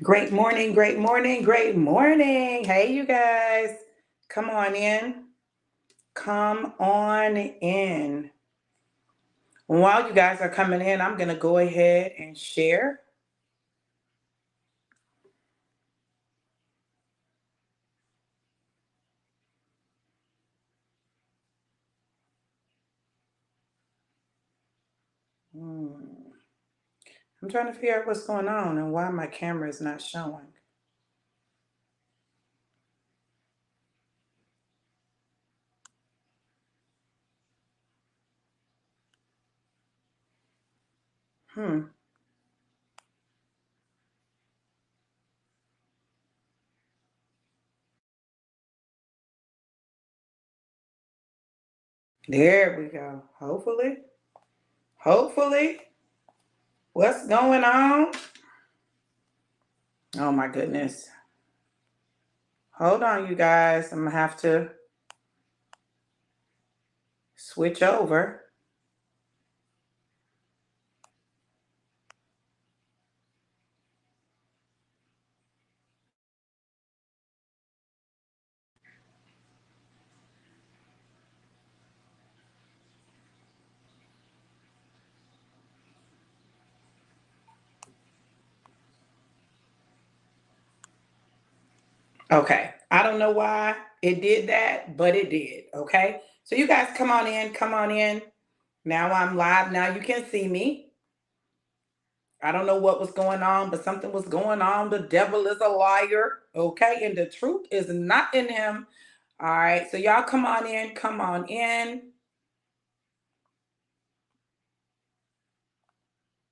Great morning, great morning, great morning. Hey, you guys. Come on in. Come on in. While you guys are coming in, I'm going to go ahead and share. Hmm. I'm trying to figure out what's going on and why my camera is not showing. Hmm. There we go. Hopefully. What's going on? Oh my goodness. Hold on, you guys. I'm going to have to switch over. Okay. I don't know why it did that, but it did. Okay. So you guys come on in, come on in. Now I'm live. Now you can see me. I don't know what was going on, but something was going on. The devil is a liar. Okay. And the truth is not in him. All right. So y'all come on in, come on in.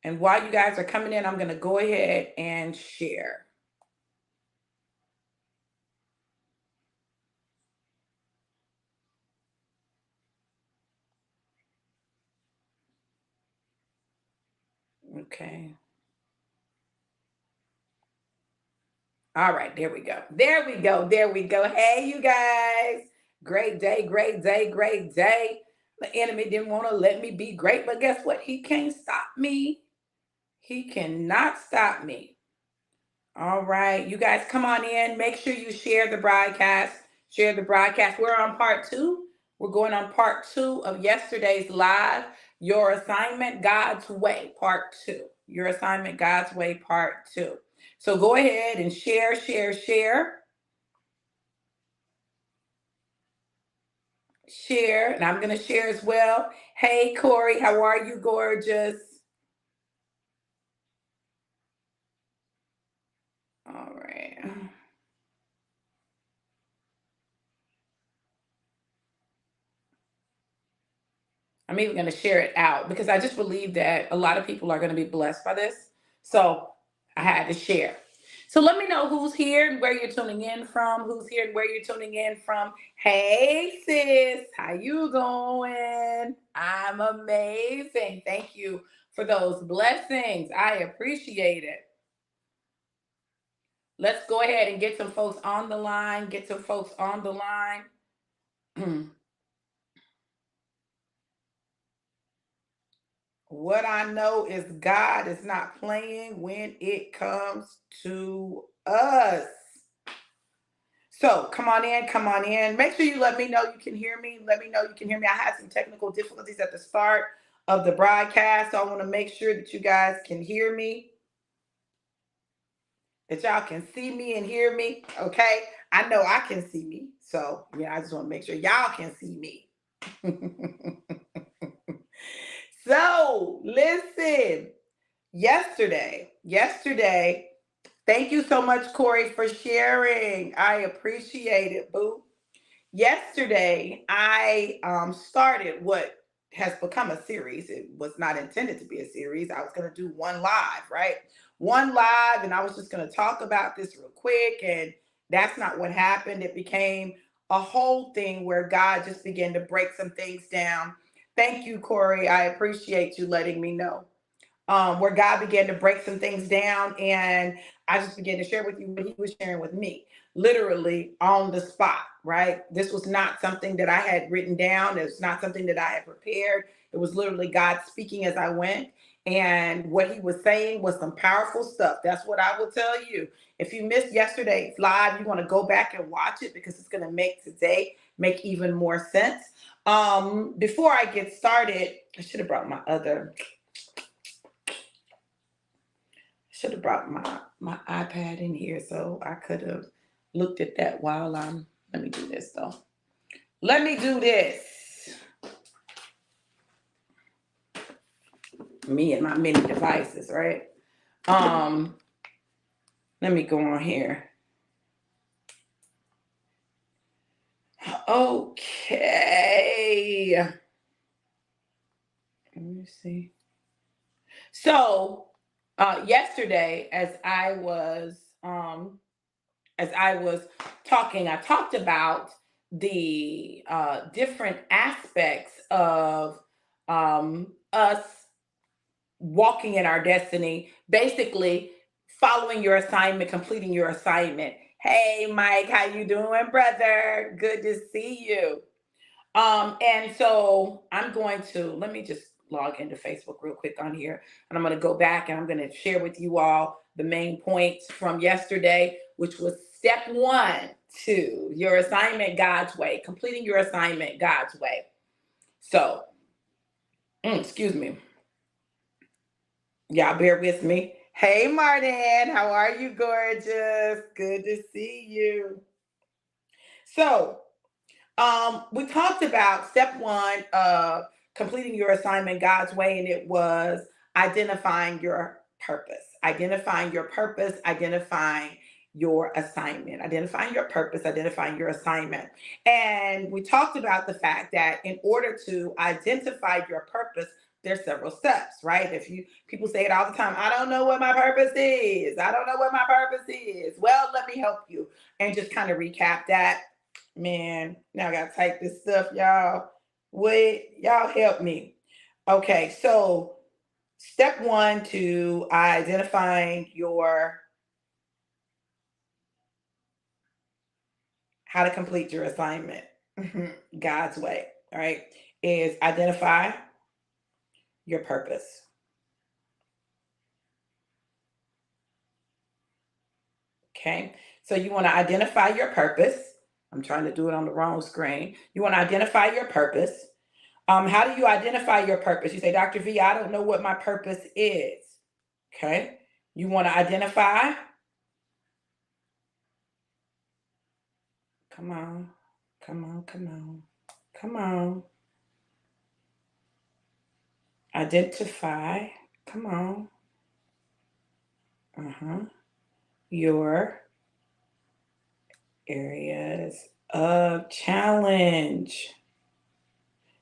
And while you guys are coming in, I'm going to go ahead and share. Okay. All right, there we go. There we go. There we go. Hey, you guys. Great day, great day, great day. The enemy didn't want to let me be great, but guess what? He can't stop me. He cannot stop me. All right, you guys come on in. Make sure you share the broadcast. Share the broadcast. We're on part two. We're going on part two of yesterday's live. Your assignment, God's way, part two. Your assignment, God's way, part two. So go ahead and share, share, share. Share, and I'm going to share as well. Hey, Corey, how are you, gorgeous? All right. I'm even going to share it out because I just believe that a lot of people are going to be blessed by this. So I had to share. So let me know who's here and where you're tuning in from. Who's here and where you're tuning in from. Hey, sis, how you going? I'm amazing. Thank you for those blessings. I appreciate it. Let's go ahead and get some folks on the line. Get some folks on the line. What I know is God is not playing when it comes to us. So come on in, come on in. Make sure you let me know you can hear me. Let me know you can hear me. I had some technical difficulties at the start of the broadcast. So I want to make sure that you guys can hear me, that y'all can see me and hear me. Okay. I know I can see me. So yeah, I just want to make sure y'all can see me. So listen, yesterday, thank you so much, Corey, for sharing. I appreciate it, boo. Yesterday, I started what has become a series. It was not intended to be a series. I was going to do one live, right? One live, and I was just going to talk about this real quick. And that's not what happened. It became a whole thing where God just began to break some things down. Thank you, Corey. I appreciate you letting me know. Where God began to break some things down, and I just began to share with you what He was sharing with me, literally on the spot, right? This was not something that I had written down. It's not something that I had prepared. It was literally God speaking as I went. And what he was saying was some powerful stuff. That's what I will tell you. If you missed yesterday's live, you want to go back and watch it because it's going to make today make even more sense. Before I get started, I should have brought my iPad in here so I could have looked at that while let me do this though. Let me do this. Me and my many devices, right? Let me go on here. Okay. Let me see. So, yesterday, as I was talking, I talked about the different aspects of us walking in our destiny, basically following your assignment, completing your assignment. Hey, Mike, how you doing, brother? Good to see you. And so I'm going to let me just log into Facebook real quick on here, and I'm going to go back and I'm going to share with you all the main points from yesterday, which was step 1 to your assignment God's way, completing your assignment God's way. So, excuse me. Y'all bear with me. Hey, Martin, how are you, gorgeous? Good to see you. So, we talked about step 1 of completing your assignment God's way, and it was identifying your purpose, identifying your purpose, identifying your assignment, identifying your purpose, identifying your assignment. And we talked about the fact that in order to identify your purpose, there's several steps, right? People say it all the time, I don't know what my purpose is. I don't know what my purpose is. Well, let me help you and just kind of recap that. Man, now I gotta type this stuff, y'all. Wait, y'all help me. Okay, so step 1 to identifying how to complete your assignment God's way, all right, is identify your purpose. Okay, so you want to identify your purpose. I'm trying to do it on the wrong screen. You want to identify your purpose. How do you identify your purpose? You say, Dr. V, I don't know what my purpose is. Okay, you want to identify. Come on, come on, come on, come on. Identify. Come on. Your areas of challenge.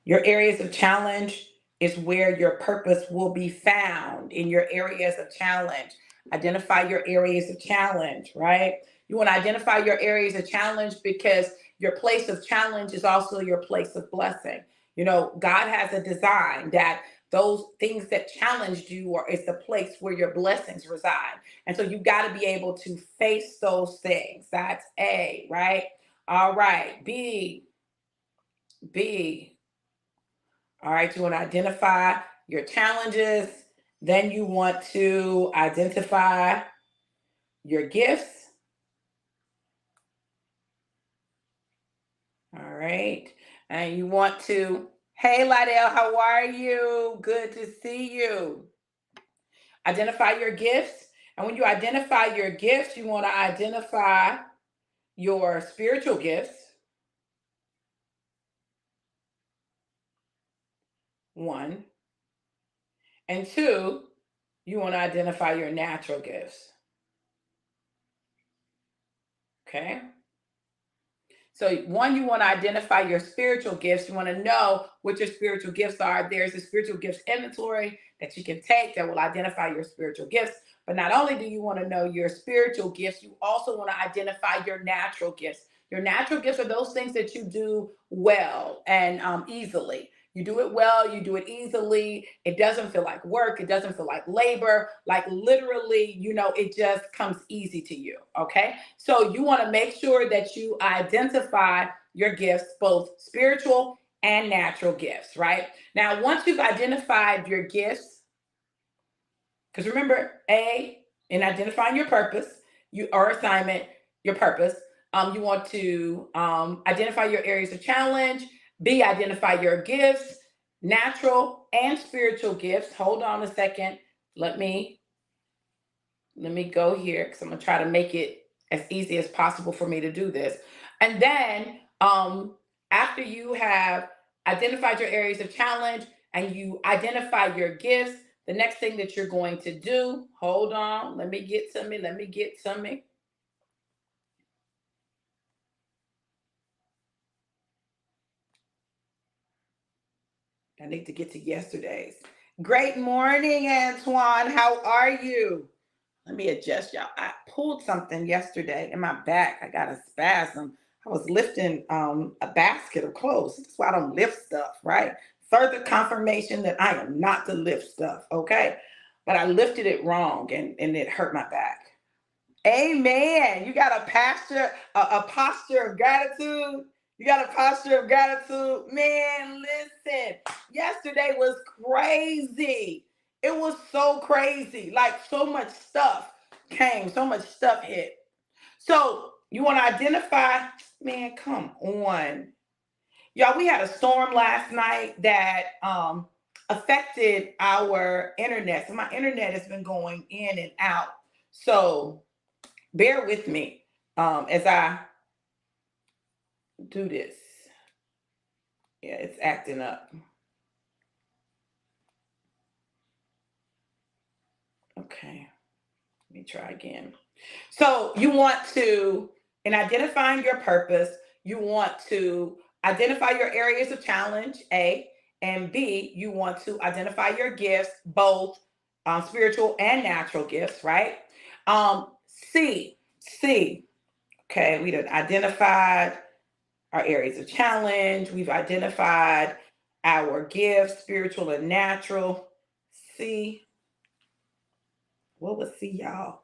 Your areas of challenge is where your purpose will be found, in your areas of challenge. Identify your areas of challenge, right? You want to identify your areas of challenge because your place of challenge is also your place of blessing. You know, God has a design that those things that challenged you is the place where your blessings reside. And so you've got to be able to face those things. That's A, right? All right. B. All right, you want to identify your challenges. Then you want to identify your gifts. All right. And you want to, hey, Lydell, how are you? Good to see you. Identify your gifts. And when you identify your gifts, you want to identify your spiritual gifts. 1. And 2, you want to identify your natural gifts. Okay. So 1, you want to identify your spiritual gifts. You want to know what your spiritual gifts are. There's a spiritual gifts inventory that you can take that will identify your spiritual gifts. But not only do you want to know your spiritual gifts, you also want to identify your natural gifts. Your natural gifts are those things that you do well and easily. You do it well, you do it easily. It doesn't feel like work. It doesn't feel like labor. Like literally, it just comes easy to you. Okay. So you want to make sure that you identify your gifts, both spiritual and natural gifts, right? Now, once you've identified your gifts, because remember, in identifying your purpose, or assignment, your purpose, you want to identify your areas of challenge. B, identify your gifts, natural and spiritual gifts. Hold on a second. Let me go here because I'm gonna try to make it as easy as possible for me to do this. And then after you have identified your areas of challenge and you identify your gifts, the next thing that you're going to do, hold on, let me get to me. I need to get to yesterday's. Great morning, Antoine. How are you? Let me adjust, y'all. I pulled something yesterday in my back. I got a spasm. I was lifting a basket of clothes. That's why I don't lift stuff, right? Further confirmation that I am not to lift stuff, okay? But I lifted it wrong and it hurt my back. Amen. You got a posture of gratitude. You got a posture of gratitude. Man, listen, yesterday was crazy. It was so crazy. Like so much stuff came, so much stuff hit. So you want to identify, man, come on. Y'all, we had a storm last night that affected our internet. So my internet has been going in and out. So bear with me as I do this. Yeah, it's acting up. Okay, let me try again. So you want to, in identifying your purpose, you want to identify your areas of challenge, A, and B, you want to identify your gifts, both spiritual and natural gifts, right? C, okay, we done identified our areas of challenge. We've identified our gifts, spiritual and natural. C, what was C, y'all?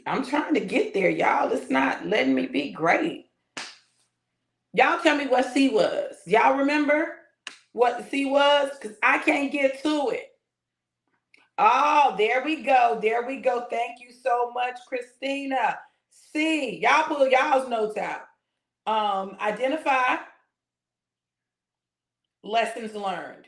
I'm trying to get there, y'all. It's not letting me be great. Y'all tell me what C was. Y'all remember what the C was? Because I can't get to it. Oh, there we go. There we go. Thank you so much, Christina. C, y'all pull y'all's notes out. Identify lessons learned.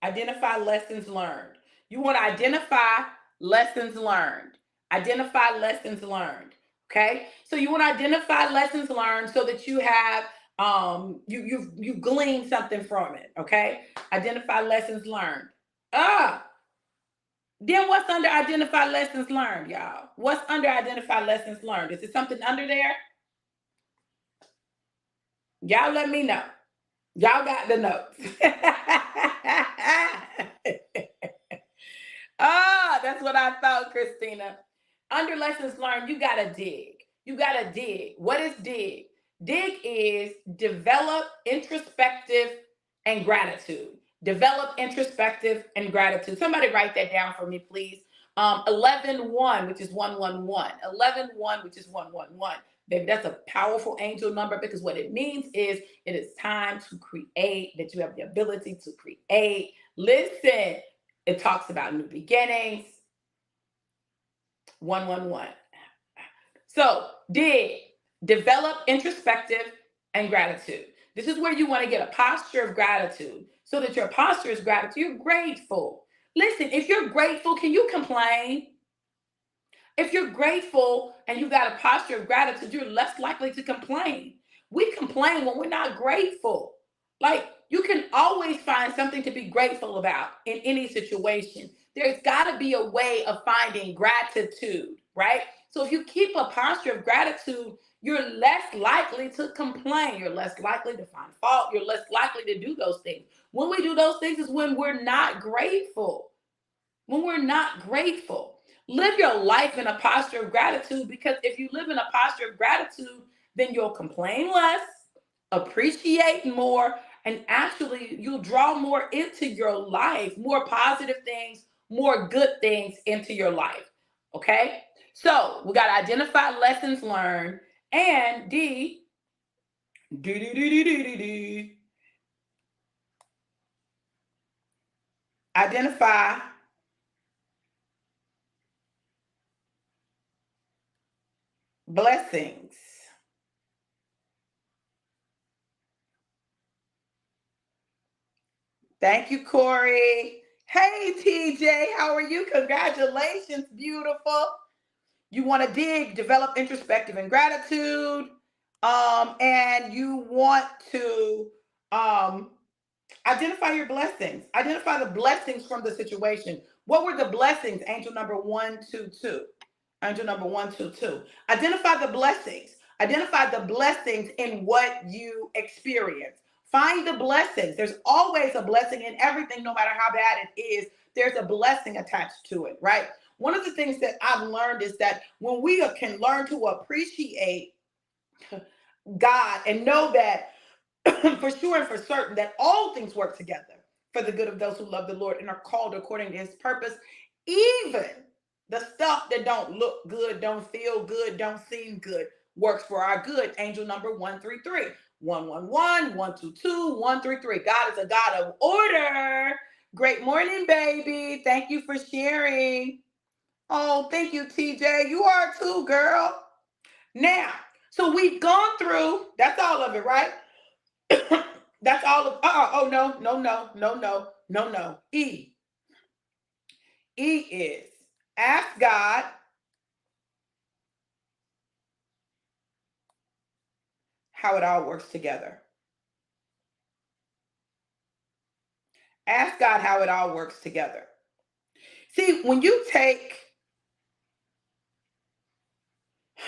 Identify lessons learned. You want to identify lessons learned. Identify lessons learned. Okay. So you want to identify lessons learned so that you have you glean something from it. Okay. Identify lessons learned. Then what's under identify lessons learned, y'all? What's under identify lessons learned? Is there something under there? Y'all let me know. Y'all got the notes. That's what I thought, Christina. Under lessons learned, you gotta dig. You gotta dig. What is dig? Dig is develop introspective and gratitude. Develop introspective and gratitude. Somebody write that down for me, please. 11-1, which is 111. 11-1, which is 111. Baby, that's a powerful angel number because what it means is it is time to create, that you have the ability to create. Listen, it talks about new beginnings. 111. So, develop introspective and gratitude. This is where you want to get a posture of gratitude so that your posture is gratitude. You're grateful. Listen, if you're grateful, can you complain? If you're grateful and you got a posture of gratitude, you're less likely to complain. We complain when we're not grateful. Like, you can always find something to be grateful about in any situation. There's got to be a way of finding gratitude, right? So if you keep a posture of gratitude, you're less likely to complain. You're less likely to find fault. You're less likely to do those things. When we do those things is when we're not grateful. When we're not grateful. Live your life in a posture of gratitude, because if you live in a posture of gratitude, then you'll complain less, appreciate more, and actually you'll draw more into your life, more positive things, more good things into your life. Okay? So we got to identify lessons learned, and D, Do do do do do do do. Identify blessings. Thank you, Corey. Hey, TJ, how are you? Congratulations, beautiful. You want to dig, develop introspective and gratitude, and you want to um, identify your blessings. Identify the blessings from the situation. What were the blessings? Angel number 122. Angel number 122. Identify the blessings. Identify the blessings in what you experience. Find the blessings. There's always a blessing in everything, no matter how bad it is. There's a blessing attached to it, right? One of the things that I've learned is that when we can learn to appreciate God and know that for sure and for certain that all things work together for the good of those who love the Lord and are called according to his purpose, even the stuff that don't look good, don't feel good, don't seem good, works for our good. Angel number 133. 111, 122, 133. God is a God of order. Great morning, baby. Thank you for sharing. Oh, thank you, TJ. You are too, girl. Now, so we've gone through, that's all of it, right? That's all of, oh, no, no, no, no, no, no, no. E. E is ask God how it all works together. Ask God how it all works together. See, when you take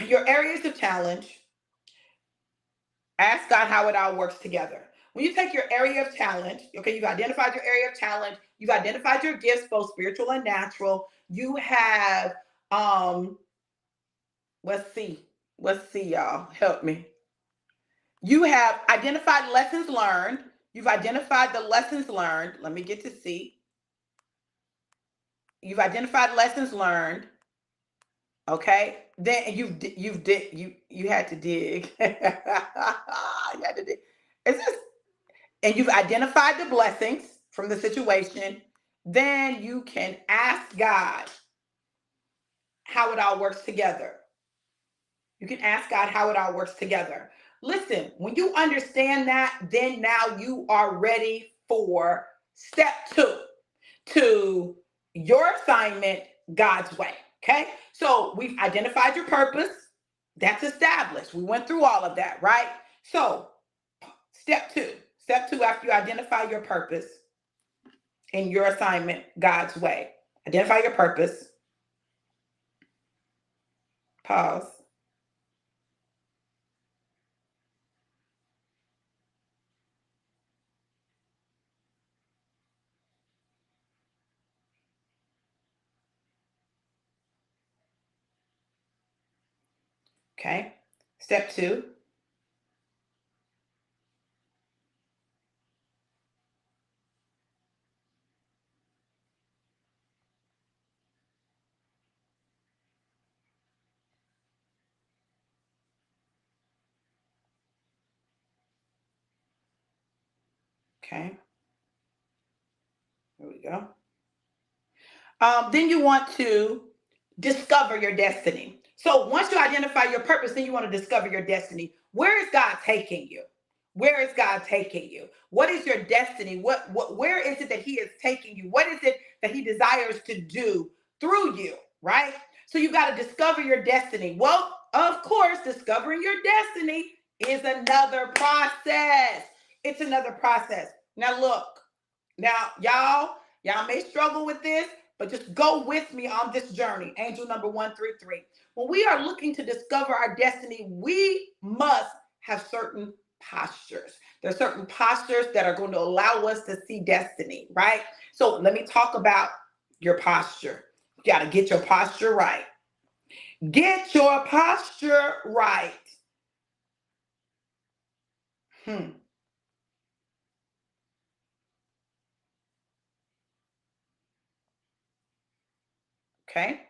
your areas of challenge, ask God how it all works together. When you take your area of challenge, okay, you've identified your area of challenge, you've identified your gifts, both spiritual and natural. You have, let's see, y'all, help me. You have identified lessons learned. You've identified the lessons learned. Let me get to C. You've identified lessons learned. Okay. Then you had to dig. You had to dig. It's just, and you've identified the blessings from the situation. Then you can ask God how it all works together. You can ask God how it all works together. Listen, when you understand that, then now you are ready for step 2 to your assignment God's way. Okay. So we've identified your purpose. That's established. We went through all of that, right? So step 2. Step 2, after you identify your purpose in your assignment God's way. Identify your purpose. Pause. Okay. Step 2. Okay. Here we go. Then you want to discover your destiny. So once you identify your purpose, then you want to discover your destiny. Where is God taking you? Where is God taking you? What is your destiny? Where is it that he is taking you? What is it that he desires to do through you, right? So you got to discover your destiny. Well, of course, discovering your destiny is another process. It's another process. Now look, now y'all may struggle with this, but just go with me on this journey. Angel number 133. When we are looking to discover our destiny, we must have certain postures. There are certain postures that are going to allow us to see destiny, right? So let me talk about your posture. You got to get your posture right. Get your posture right. Hmm. Okay.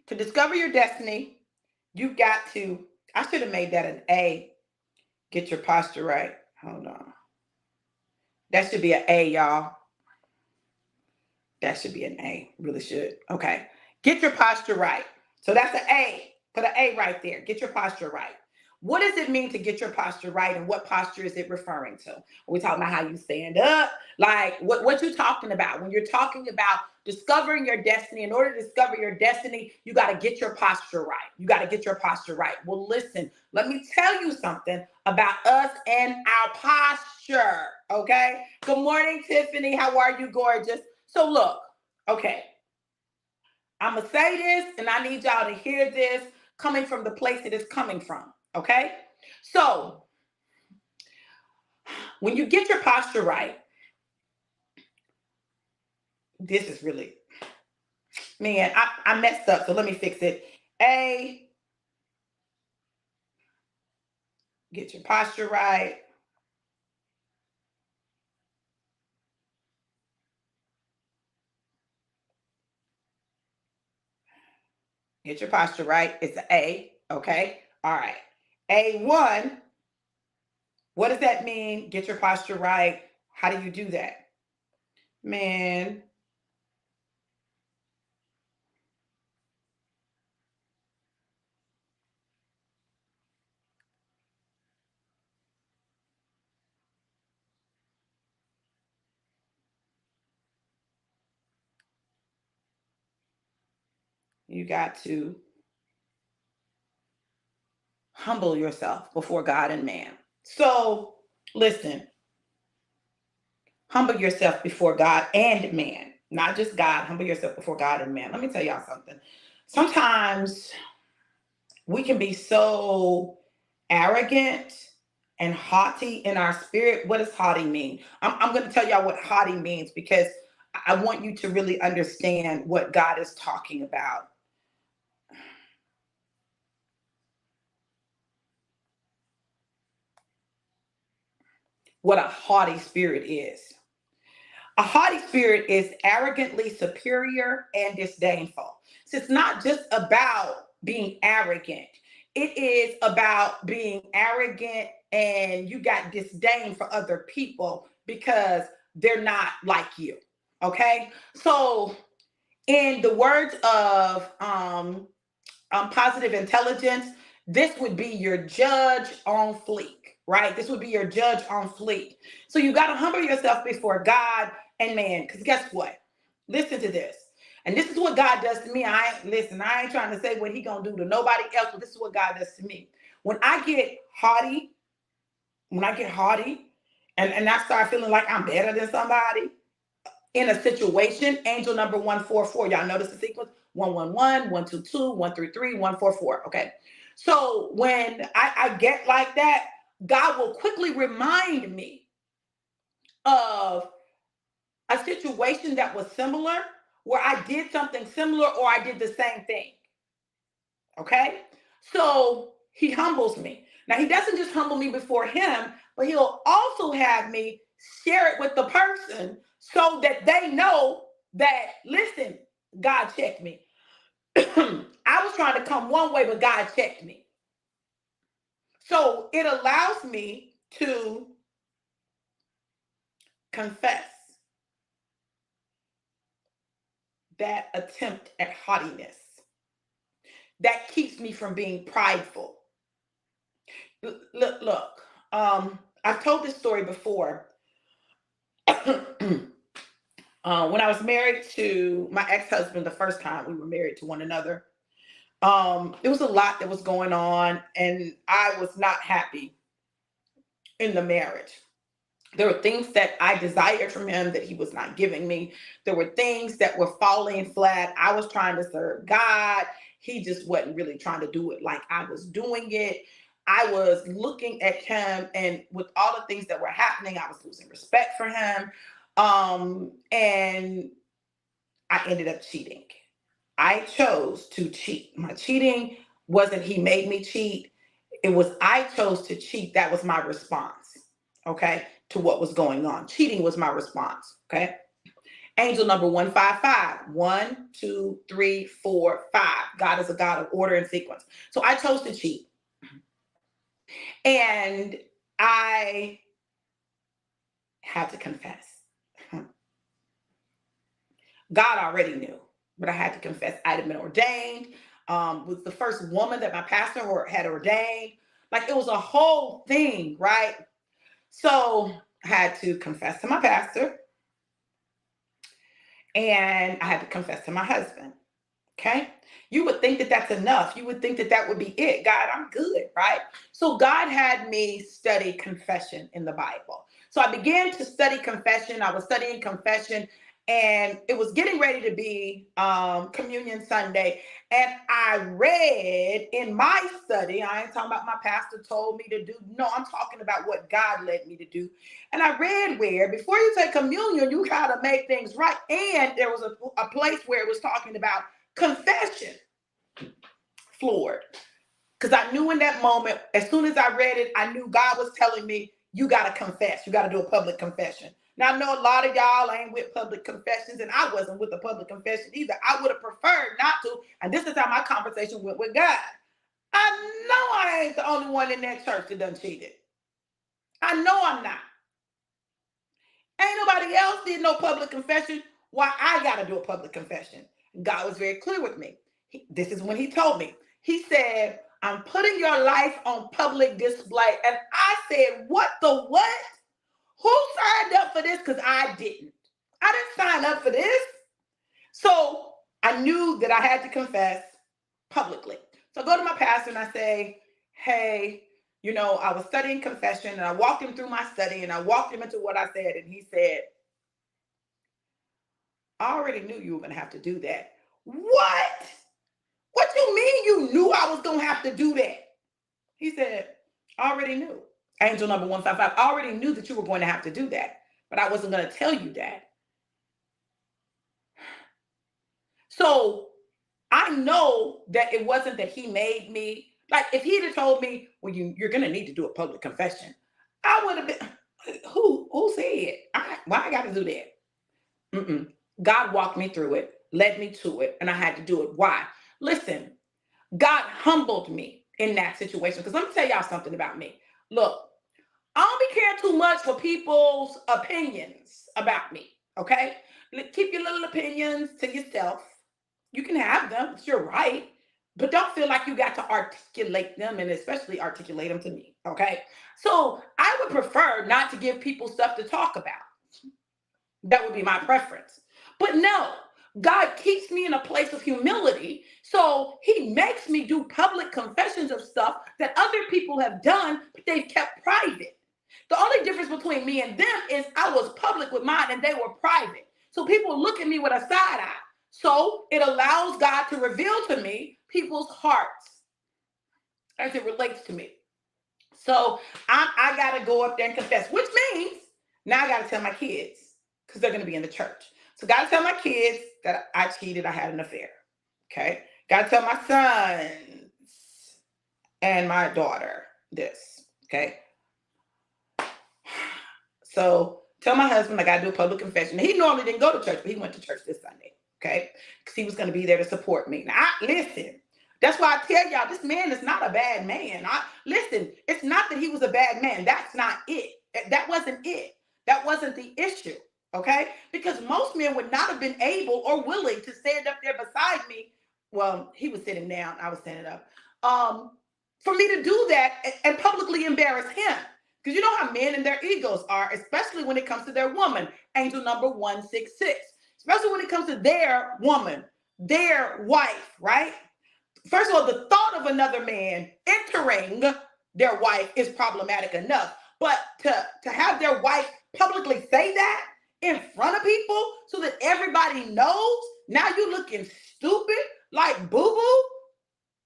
To discover your destiny, you've got to, I should have made that an A. Get your posture right. Hold on. That should be an A, y'all. That should be an A. Really should. Okay. Get your posture right. So that's an A. Put an A right there. Get your posture right. What does it mean to get your posture right, and what posture is it referring to? Are we talking about how you stand up? Like what you talking about? When you're talking about discovering your destiny, in order to discover your destiny, you got to get your posture right. You got to get your posture right. Well, listen, let me tell you something about us and our posture. Okay. Good morning, Tiffany. How are you, gorgeous? So look, okay, I'm going to say this, and I need y'all to hear this coming from the place it is coming from, okay? So when you get your posture right, this is really, man, I messed up, so let me fix it. A, get your posture right. Get your posture right. It's an A, okay? All right. A1, what does that mean? Get your posture right. How do you do that? Man, you got to humble yourself before God and man. So listen, humble yourself before God and man, not just God. Humble yourself before God and man. Let me tell y'all something. Sometimes we can be so arrogant and haughty in our spirit. What does haughty mean? I'm going to tell y'all what haughty means, because I want you to really understand what God is talking about. What a haughty spirit is. A haughty spirit is arrogantly superior and disdainful. So it's not just about being arrogant. It is about being arrogant and you got disdain for other people because they're not like you. Okay? So in the words of positive intelligence, this would be your judge on fleek, right? This would be your judge on fleek. So you got to humble yourself before God and man, because guess what? Listen to this. And this is what God does to me. I ain't trying to say what he gonna do to nobody else, but this is what God does to me. When I get haughty, and I start feeling like I'm better than somebody, in a situation, angel number 144. Y'all notice the sequence? 111, 122, 133, 144. Okay. So when I get like that, God will quickly remind me of a situation that was similar, where I did something similar or I did the same thing. Okay. So he humbles me. Now, he doesn't just humble me before him, but he'll also have me share it with the person so that they know that, listen, God checked me. I was trying to come one way, but God checked me. So it allows me to confess that attempt at haughtiness that keeps me from being prideful. Look, I've told this story before. When I was married to my ex-husband, the first time we were married to one another, there was a lot that was going on, and I was not happy in the marriage. There were things that I desired from him that he was not giving me. There were things that were falling flat. I was trying to serve God. He just wasn't really trying to do it like I was doing it. I was looking at him, and with all the things that were happening, I was losing respect for him. And I ended up cheating. I chose to cheat. My cheating wasn't he made me cheat. It was I chose to cheat. That was my response, okay, to what was going on. Cheating was my response, okay? Angel number 155. 1, 2, 3, 4, 5. God is a God of order and sequence. So I chose to cheat. And I had to confess. God already knew, but I had to confess. I'd have been ordained. Was the first woman that my pastor had ordained. Like it was a whole thing, right? So I had to confess to my pastor, and I had to confess to my husband. Okay. You would think that that's enough. You would think that that would be it. God, I'm good, right? So God had me study confession in the Bible. So I began to study confession. I was studying confession, and it was getting ready to be Communion Sunday. And I read in my study, I ain't talking about my pastor told me to do. No, I'm talking about what God led me to do. And I read where before you take communion, you got to make things right. And there was a place where it was talking about confession. Floored. Because I knew in that moment, as soon as I read it, I knew God was telling me, you got to confess. You got to do a public confession. Now, I know a lot of y'all ain't with public confessions, and I wasn't with a public confession either. I would have preferred not to. And this is how my conversation went with God. I know I ain't the only one in that church that done cheated. I know I'm not. Ain't nobody else did no public confession. Why I got to do a public confession? God was very clear with me. This is when he told me. He said, I'm putting your life on public display. And I said, what the what? Who signed up for this? Because I didn't. I didn't sign up for this. So I knew that I had to confess publicly. So I go to my pastor and I say, hey, I was studying confession, and I walked him through my study, and I walked him into what I said. And he said, I already knew you were going to have to do that. What? What you mean you knew I was going to have to do that? He said, I already knew. Angel number 155, I already knew that you were going to have to do that, but I wasn't going to tell you that. So I know that it wasn't that he made me. Like if he'd have told me, well, you're going to need to do a public confession, I would have been, who said? Why I got to do that? Mm-mm. God walked me through it, led me to it, and I had to do it. Why? Listen, God humbled me in that situation. Because let me tell y'all something about me. Look, I don't be caring too much for people's opinions about me, okay? Keep your little opinions to yourself. You can have them, it's your right, but don't feel like you got to articulate them, and especially articulate them to me, okay? So I would prefer not to give people stuff to talk about. That would be my preference. But no, God keeps me in a place of humility. So he makes me do public confessions of stuff that other people have done, but they've kept private. The only difference between me and them is I was public with mine and they were private. So people look at me with a side eye. So it allows God to reveal to me people's hearts as it relates to me. So I got to go up there and confess, which means now I got to tell my kids because they're going to be in the church. So got to tell my kids that I cheated, I had an affair. Okay. Got to tell my sons and my daughter this. Okay. So tell my husband I got to do a public confession. He normally didn't go to church, but he went to church this Sunday. Okay. Because he was going to be there to support me. Now, listen. That's why I tell y'all, this man is not a bad man. Listen, it's not that he was a bad man. That's not it. That wasn't it. That wasn't the issue. Okay? Because most men would not have been able or willing to stand up there beside me. Well, he was sitting down. I was standing up. For me to do that and publicly embarrass him. Because you know how men and their egos are, especially when it comes to their woman. Angel number 166. Especially when it comes to their woman, their wife, right? First of all, the thought of another man entering their wife is problematic enough. But to have their wife publicly say that in front of people so that everybody knows, now you're looking stupid like boo-boo,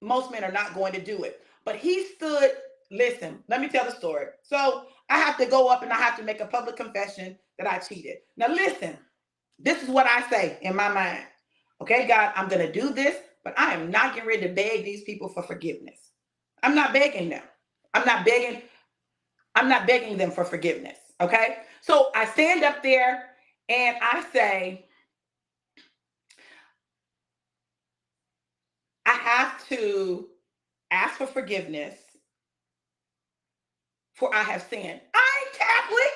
most men are not going to do it. But he stood, listen, let me tell the story. So I have to go up and I have to make a public confession that I cheated. Now listen, this is what I say in my mind. Okay, God, I'm going to do this, but I am not getting ready to beg these people for forgiveness. I'm not begging them. I'm not begging them for forgiveness. Okay. So I stand up there and I say, I have to ask for forgiveness for I have sinned. I ain't Catholic.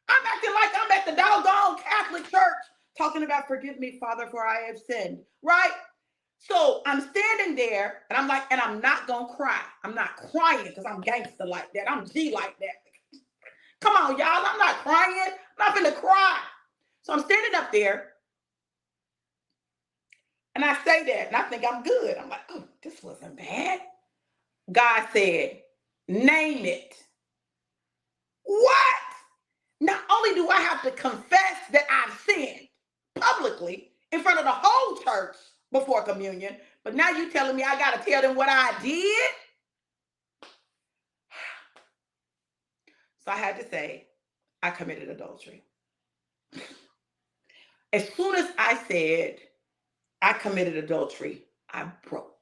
I'm acting like I'm at the doggone Catholic church talking about forgive me, Father, for I have sinned, right? So I'm standing there and I'm like, and I'm not going to cry. I'm not crying because I'm gangster like that. I'm G like that. Come on, y'all. I'm not crying. I'm not going to cry. So I'm standing up there and I say that and I think I'm good. I'm like, oh, this wasn't bad. God said, name it. What? Not only do I have to confess that I've sinned publicly in front of the whole church before communion, but now you telling me I got to tell them what I did? So I had to say, I committed adultery. As soon as I said I committed adultery, I broke.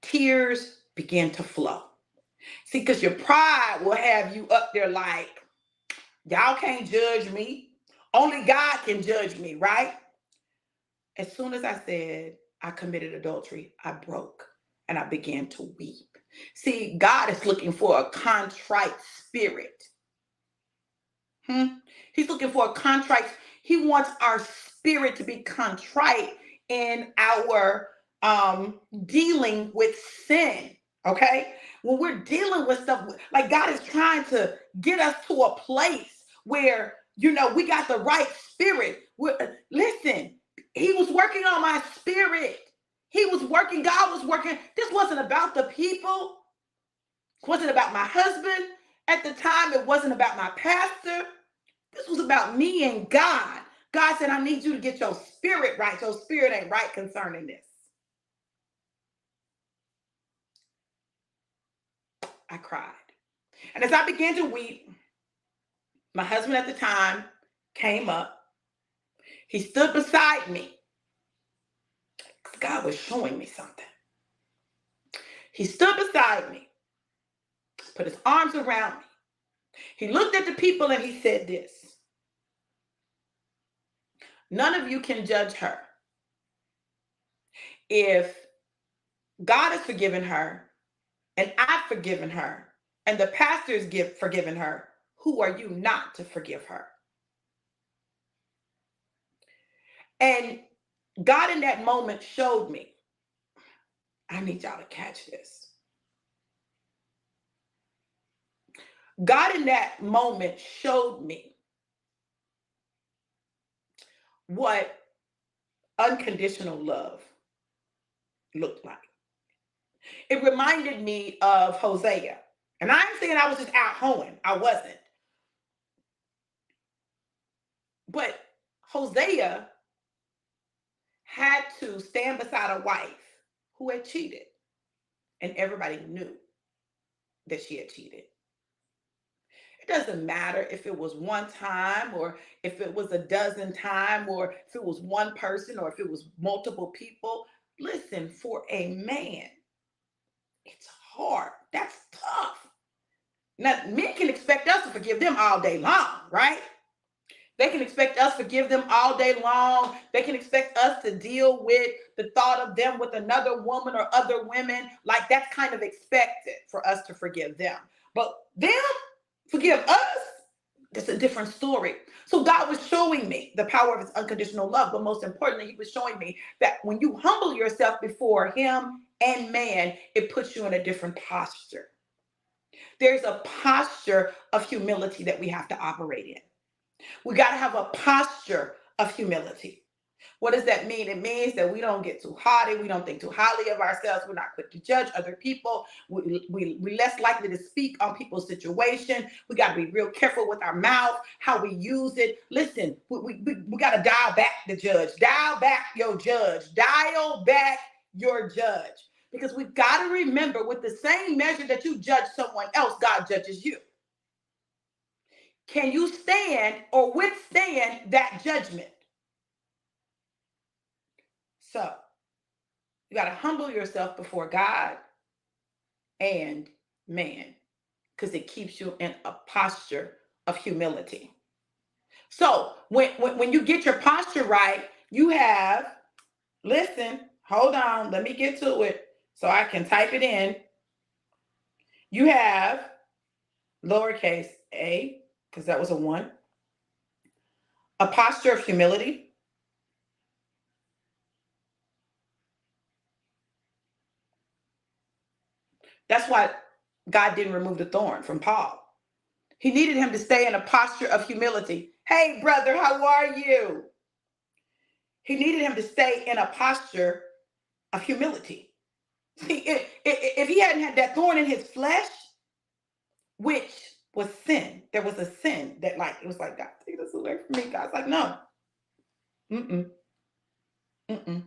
Tears began to flow. See, because your pride will have you up there like, y'all can't judge me. Only God can judge me, right? As soon as I said I committed adultery, I broke and I began to weep. See, God is looking for a contrite spirit. He's looking for a contrite. He wants our spirit to be contrite in our dealing with sin. Okay? When we're dealing with stuff, like God is trying to get us to a place where, we got the right spirit. Listen, he was working on my spirit. He was working, God was working. This wasn't about the people. It wasn't about my husband. At the time, it wasn't about my pastor. This was about me and God. God said, I need you to get your spirit right. Your spirit ain't right concerning this. I cried. And as I began to weep, my husband at the time came up. He stood beside me. God was showing me something. He stood beside me, put his arms around me. He looked at the people and he said this: none of you can judge her. If God has forgiven her and I've forgiven her and the pastor's forgiven her, who are you not to forgive her? And God in that moment showed me, I need y'all to catch this. God in that moment showed me what unconditional love looked like. It reminded me of Hosea. And I ain't saying I was just out hoeing. I wasn't. But Hosea had to stand beside a wife who had cheated. And everybody knew that she had cheated. It doesn't matter if it was one time or if it was a dozen times or if it was one person or if it was multiple people. Listen, for a man, it's hard. That's tough. Now, men can expect us to forgive them all day long, right? They can expect us to forgive them all day long. They can expect us to deal with the thought of them with another woman or other women. Like, that's kind of expected for us to forgive them. But them forgive us, that's a different story. So God was showing me the power of his unconditional love. But most importantly, he was showing me that when you humble yourself before him and man, it puts you in a different posture. There's a posture of humility that we have to operate in. We got to have a posture of humility. What does that mean? It means that we don't get too haughty. We don't think too highly of ourselves. We're not quick to judge other people. We're less likely to speak on people's situation. We got to be real careful with our mouth, how we use it. Listen, we got to dial back the judge. Dial back your judge. Dial back your judge. Because we've got to remember, with the same measure that you judge someone else, God judges you. Can you stand or withstand that judgment? So you got to humble yourself before God and man, because it keeps you in a posture of humility. So when you get your posture right, you have, listen, hold on, let me get to it so I can type it in. You have lowercase a, because that was a one. A posture of humility. That's why God didn't remove the thorn from Paul. He needed him to stay in a posture of humility. Hey, brother, how are you? He needed him to stay in a posture of humility. See, if he hadn't had that thorn in his flesh, which was sin, there was a sin that, like, it was like, God, take this away from me. God's like, no. Mm-mm. Mm-mm.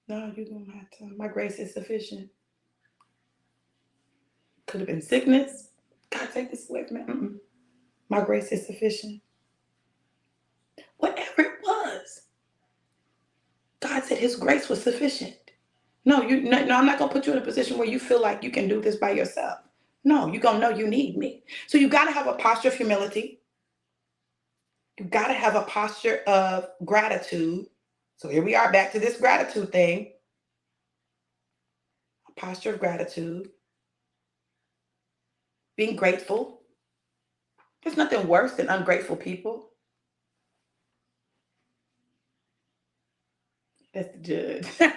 No, you don't have to. My grace is sufficient. Could have been sickness. God, take this away from me. Mm-mm. My grace is sufficient. Whatever it was, God said his grace was sufficient. No, I'm not gonna put you in a position where you feel like you can do this by yourself. No, you're gonna know you need me. So you gotta have a posture of humility. You gotta have a posture of gratitude. So here we are back to this gratitude thing. A posture of gratitude. Being grateful. There's nothing worse than ungrateful people. That's the judge. That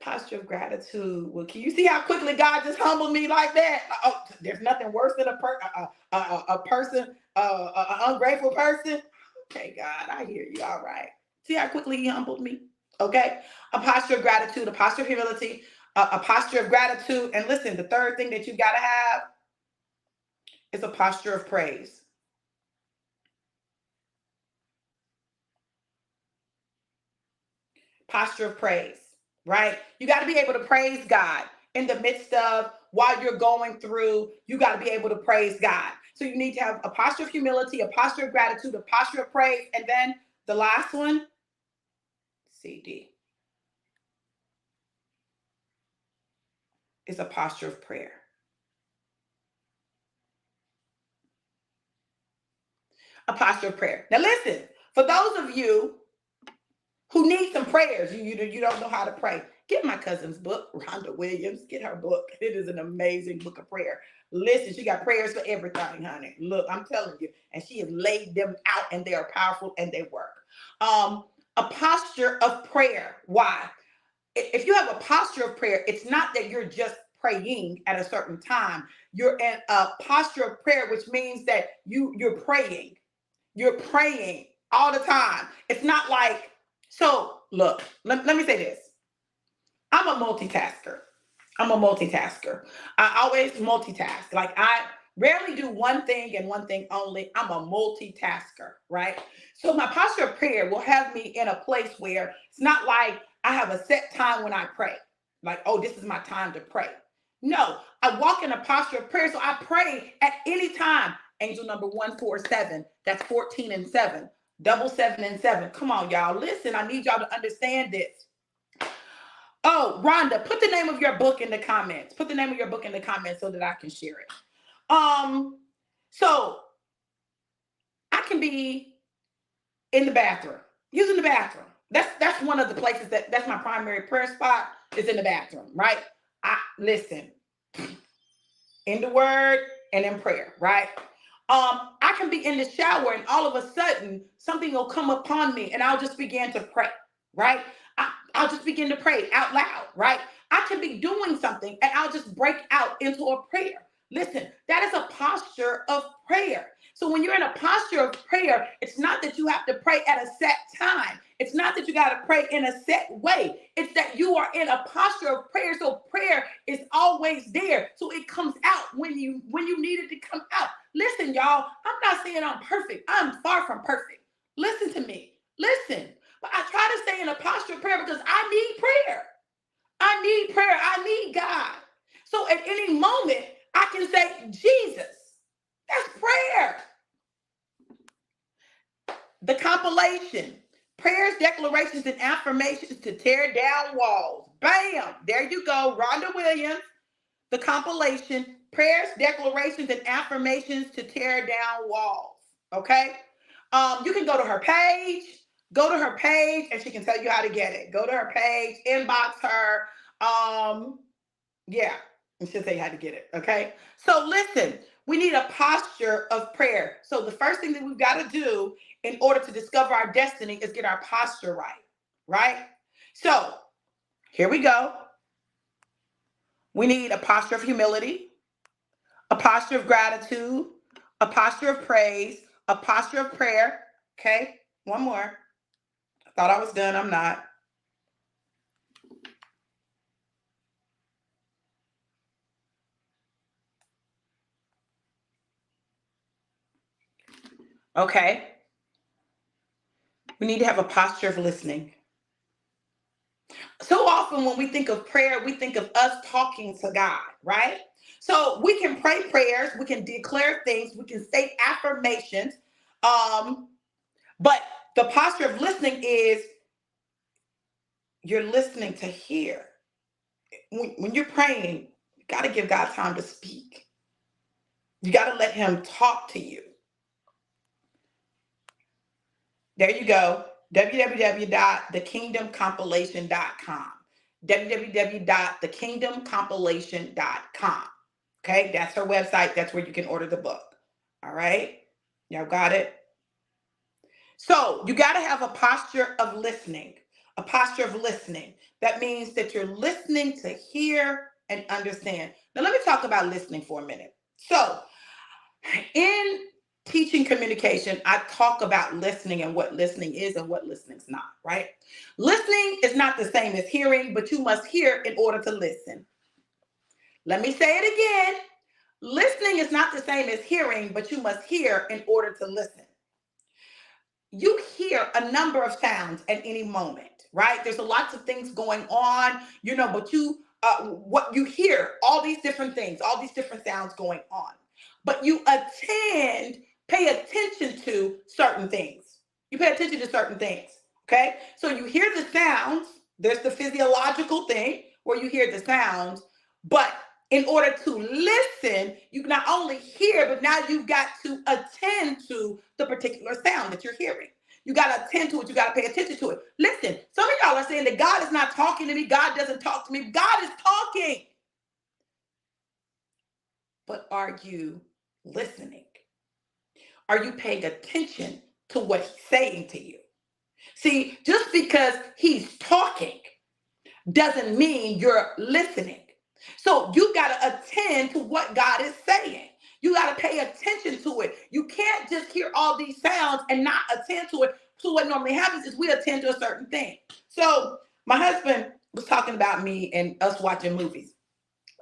posture of gratitude. Well, can you see how quickly God just humbled me like that? Oh, there's nothing worse than a person, an ungrateful person. Okay, God, I hear you. All right. See how quickly he humbled me? Okay. A posture of gratitude, a posture of humility, a posture of gratitude. And listen, the third thing that you got to have is a posture of praise. Posture of praise, right? You got to be able to praise God in the midst of while you're going through. You got to be able to praise God. So you need to have a posture of humility, a posture of gratitude, a posture of praise, and then the last one, CD, is a posture of prayer. A posture of prayer. Now listen, for those of you who need some prayers, you don't know how to pray, get my cousin's book, Rhonda Williams. Get her book. It is an amazing book of prayer. Listen, she got prayers for everything, honey. Look, I'm telling you, and she has laid them out, and they are powerful and they work. A posture of prayer. Why? If you have a posture of prayer, it's not that you're just praying at a certain time. You're in a posture of prayer, which means that you're praying. You're praying all the time. It's not like, so look, let me say this. I'm a multitasker. I'm a multitasker. I always multitask. Like, I rarely do one thing and one thing only. I'm a multitasker, right? So my posture of prayer will have me in a place where it's not like I have a set time when I pray. Like, oh, this is my time to pray. No, I walk in a posture of prayer. So I pray at any time. Angel number 147. That's 14 and 7. Double 7 and 7. Come on, y'all. Listen, I need y'all to understand this. Oh, Rhonda, put the name of your book in the comments. Put the name of your book in the comments so that I can share it. So I can be in the bathroom, using the bathroom. That's one of the places that's my primary prayer spot, is in the bathroom, right? I listen, in the word and in prayer, right? I can be in the shower and all of a sudden something will come upon me and I'll just begin to pray, right? I'll just begin to pray out loud, right? I can be doing something and I'll just break out into a prayer. Listen, that is a posture of prayer. So when you're in a posture of prayer, it's not that you have to pray at a set time. It's not that you got to pray in a set way. It's that you are in a posture of prayer. So prayer is always there. So it comes out when you need it to come out. Listen, y'all, I'm not saying I'm perfect. I'm far from perfect. Listen to me. Listen. But I try to stay in a posture of prayer because I need prayer. I need prayer. I need God. So at any moment, I can say, Jesus. That's prayer. The compilation. Prayers, declarations, and affirmations to tear down walls. Bam! There you go. Rhonda Williams. The compilation. Prayers, declarations, and affirmations to tear down walls. Okay? You can go to her page. Go to her page and she can tell you how to get it. Go to her page, inbox her. Yeah, I should say how to get it. Okay. So listen, we need a posture of prayer. So the first thing that we've got to do in order to discover our destiny is get our posture right. Right. So here we go. We need a posture of humility, a posture of gratitude, a posture of praise, a posture of prayer. Okay. One more. I thought I was done. I'm not. Okay. We need to have a posture of listening. So often when we think of prayer, we think of us talking to God, right? So we can pray prayers, we can declare things, we can state affirmations, um, but the posture of listening is you're listening to hear. When you're praying, you got to give God time to speak. You got to let him talk to you. There you go. www.thekingdomcompilation.com. www.thekingdomcompilation.com. Okay, that's her website. That's where you can order the book. All right, y'all got it? So you got to have a posture of listening, a posture of listening. That means that you're listening to hear and understand. Now, let me talk about listening for a minute. So, in teaching communication, I talk about listening and what listening is and what listening's not, right? Listening is not the same as hearing, but you must hear in order to listen. Let me say it again. Listening is not the same as hearing, but you must hear in order to listen. You hear a number of sounds at any moment, right? There's a lots of things going on, but what you hear, all these different things, all these different sounds going on. But you pay attention to certain things. You pay attention to certain things, okay? So you hear the sounds. There's the physiological thing where you hear the sounds, but in order to listen, you not only hear, but now you've got to attend to the particular sound that you're hearing. You got to attend to it. You got to pay attention to it. Listen, some of y'all are saying that God is not talking to me. God doesn't talk to me. God is talking. But are you listening? Are you paying attention to what he's saying to you? See, just because he's talking doesn't mean you're listening. So you got to attend to what God is saying. You got to pay attention to it. You can't just hear all these sounds and not attend to it. So what normally happens is we attend to a certain thing. So my husband was talking about me and us watching movies.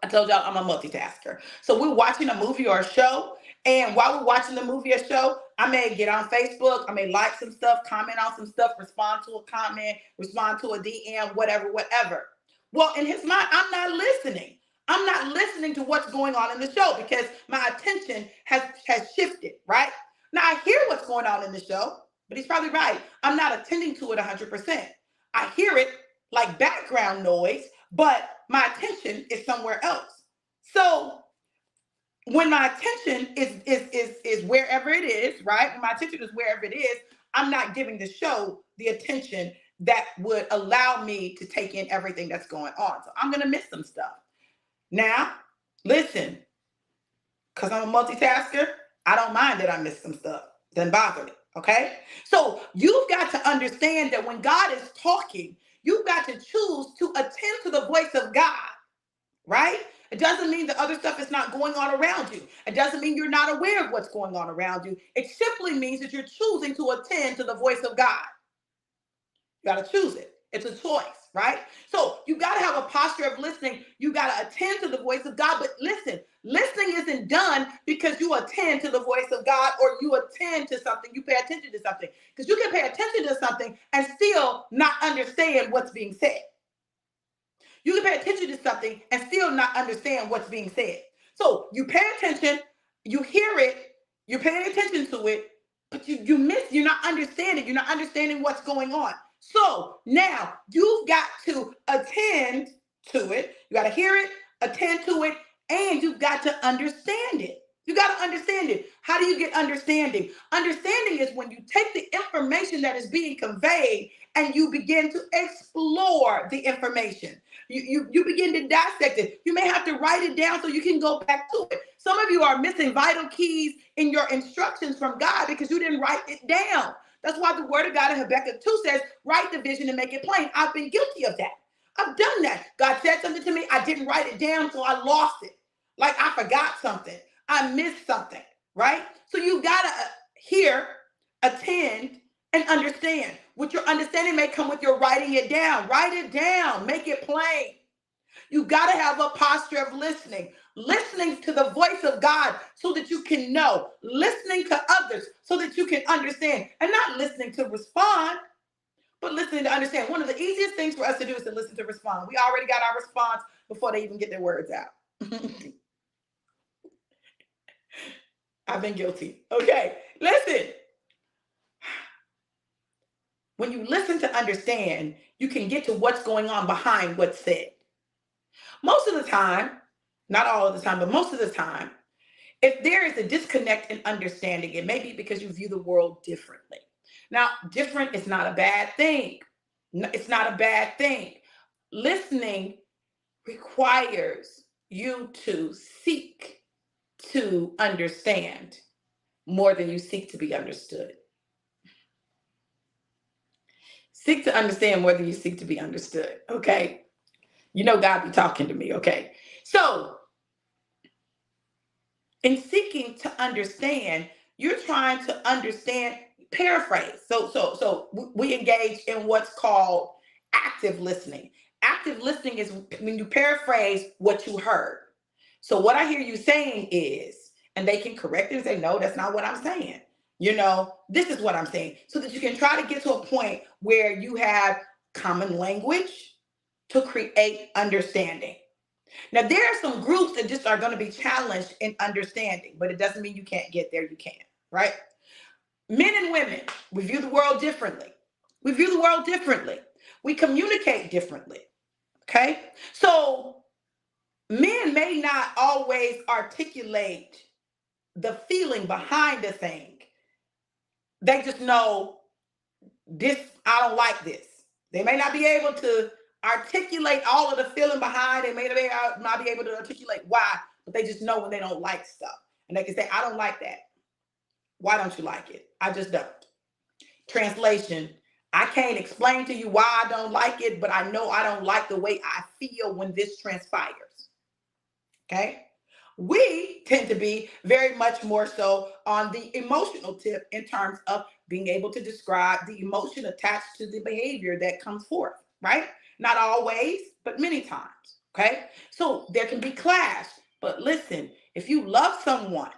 I told y'all I'm a multitasker. So we're watching a movie or a show. And while we're watching the movie or show, I may get on Facebook. I may like some stuff, comment on some stuff, respond to a comment, respond to a DM, whatever. Well, in his mind, I'm not listening. I'm not listening to what's going on in the show because my attention has shifted, right? Now I hear what's going on in the show, but he's probably right. I'm not attending to it 100%. I hear it like background noise, but my attention is somewhere else. So when my attention is wherever it is, right? When my attention is wherever it is, I'm not giving the show the attention that would allow me to take in everything that's going on. So I'm gonna miss some stuff. Now, listen, because I'm a multitasker, I don't mind that I miss some stuff. Doesn't bother me. Okay? So you've got to understand that when God is talking, you've got to choose to attend to the voice of God, right? It doesn't mean that other stuff is not going on around you. It doesn't mean you're not aware of what's going on around you. It simply means that you're choosing to attend to the voice of God. You got to choose it. It's a choice, right? So you got to have a posture of listening. You got to attend to the voice of God. But listen, listening isn't done because you attend to the voice of God or you attend to something. You pay attention to something because you can pay attention to something and still not understand what's being said. You can pay attention to something and still not understand what's being said. So you pay attention, you hear it, you're paying attention to it, but you're not understanding what's going on. So now you've got to attend to it. You got to hear it, attend to it, and you've got to understand it. You got to understand it. How do you get understanding? Understanding is when you take the information that is being conveyed and you begin to explore the information. You begin to dissect it. You may have to write it down so you can go back to it. Some of you are missing vital keys in your instructions from God because you didn't write it down. That's why the word of God in Habakkuk 2 says, write the vision and make it plain. I've been guilty of that. I've done that. God said something to me. I didn't write it down, so I lost it. Like I forgot something. I missed something, right? So you got to hear, attend, and understand. With your understanding may come with your writing it down. Write it down. Make it plain. You got to have a posture of listening to the voice of God so that you can know, listening to others so that you can understand, and not listening to respond, but listening to understand. One of the easiest things for us to do is to listen to respond. We already got our response before they even get their words out. I've been guilty. Okay, listen. When you listen to understand, you can get to what's going on behind what's said. Most of the time, not all of the time, but most of the time, if there is a disconnect in understanding, it may be because you view the world differently. Now, different is not a bad thing. It's not a bad thing. Listening requires you to seek to understand more than you seek to be understood. Seek to understand more than you seek to be understood, okay? You know God be talking to me, okay? So, in seeking to understand, you're trying to understand, paraphrase. So we engage in what's called active listening. Active listening is when you paraphrase what you heard. So what I hear you saying is, and they can correct it and say, no, that's not what I'm saying. This is what I'm saying. So that you can try to get to a point where you have common language to create understanding. Now, there are some groups that just are going to be challenged in understanding, but it doesn't mean you can't get there. You can, right? Men and women, we view the world differently. We view the world differently. We communicate differently, okay? So men may not always articulate the feeling behind the thing. They just know this, I don't like this. They may not be able to articulate all of the feeling behind. They may not be able to articulate why, but they just know when they don't like stuff. And they can say, I don't like that. Why don't you like it? I just don't. Translation, I can't explain to you why I don't like it, but I know I don't like the way I feel when this transpires. Okay? We tend to be very much more so on the emotional tip in terms of being able to describe the emotion attached to the behavior that comes forth, right? Not always, but many times, okay? So there can be clash, but listen, if you love someone,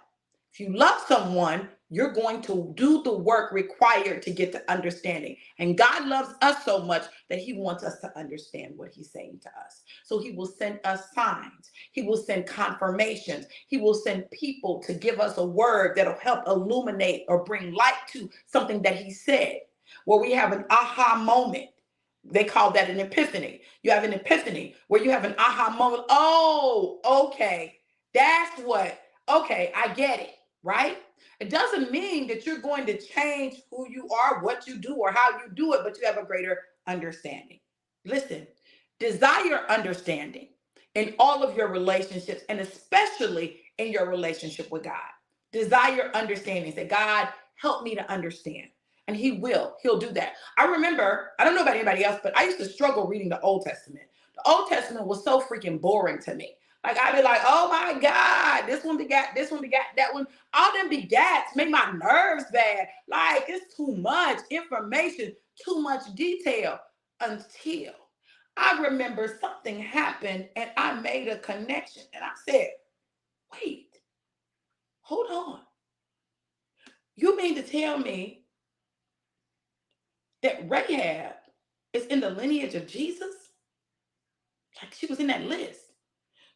you're going to do the work required to get to understanding. And God loves us so much that he wants us to understand what he's saying to us. So he will send us signs. He will send confirmations. He will send people to give us a word that'll help illuminate or bring light to something that he said, where we have an aha moment. They call that an epiphany. You have an epiphany where you have an aha moment. Oh, okay. That's what, okay, I get it, right? It doesn't mean that you're going to change who you are, what you do, or how you do it, but you have a greater understanding. Listen, desire understanding in all of your relationships, and especially in your relationship with God. Desire understanding. Say, God, help me to understand. And he will. He'll do that. I remember, I don't know about anybody else, but I used to struggle reading the Old Testament. The Old Testament was so freaking boring to me. Like, I'd be like, oh my God, this one begat, that one. All them begats make my nerves bad. Like, it's too much information, too much detail. Until I remember something happened and I made a connection. And I said, wait, hold on. You mean to tell me that Rahab is in the lineage of Jesus? Like, she was in that list.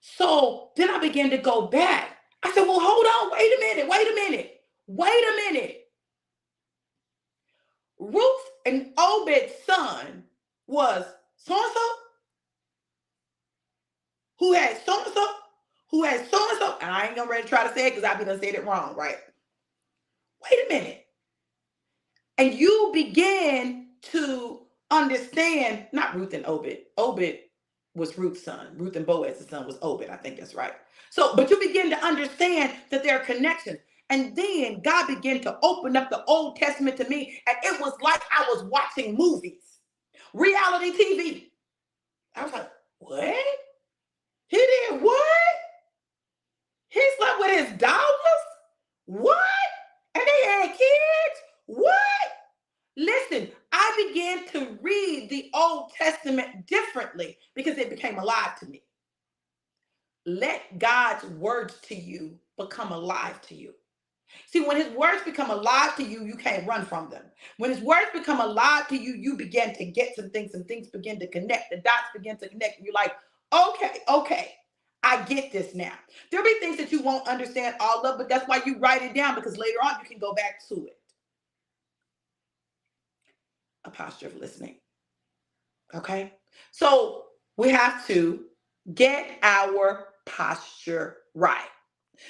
So then I began to go back. I said, well, hold on, wait a minute. Ruth and Obed's son was so-and-so, who had so-and-so, who had so-and-so, and I ain't gonna ready to try to say it because I've been saying it wrong, right? Wait a minute. And you begin to understand, not Ruth and Obed. was Ruth's son. Ruth and Boaz's son was Obed. I think that's right. So, but you begin to understand that there are connections. And then God began to open up the Old Testament to me, and it was like I was watching movies, reality TV. I was like, what? He did what? He slept with his daughters? What? And they had kids? What? Listen, I began to read the Old Testament differently because it became alive to me. Let God's words to you become alive to you. See, when his words become alive to you, you can't run from them. When his words become alive to you, you begin to get some things begin to connect. The dots begin to connect. And you're like, okay, I get this now. There'll be things that you won't understand all of, but that's why you write it down, because later on you can go back to it. A posture of listening. Okay? So we have to get our posture right.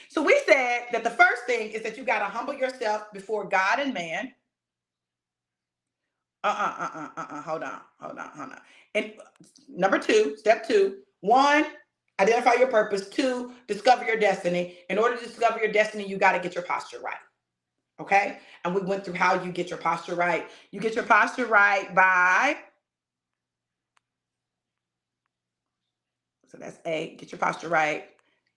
So we said that the first thing is that you got to humble yourself before God and man. Hold on. And number two, step two, one, identify your purpose. Two, discover your destiny. In order to discover your destiny, you got to get your posture right. Okay? And we went through how you get your posture right. You get your posture right by, so that's A, get your posture right.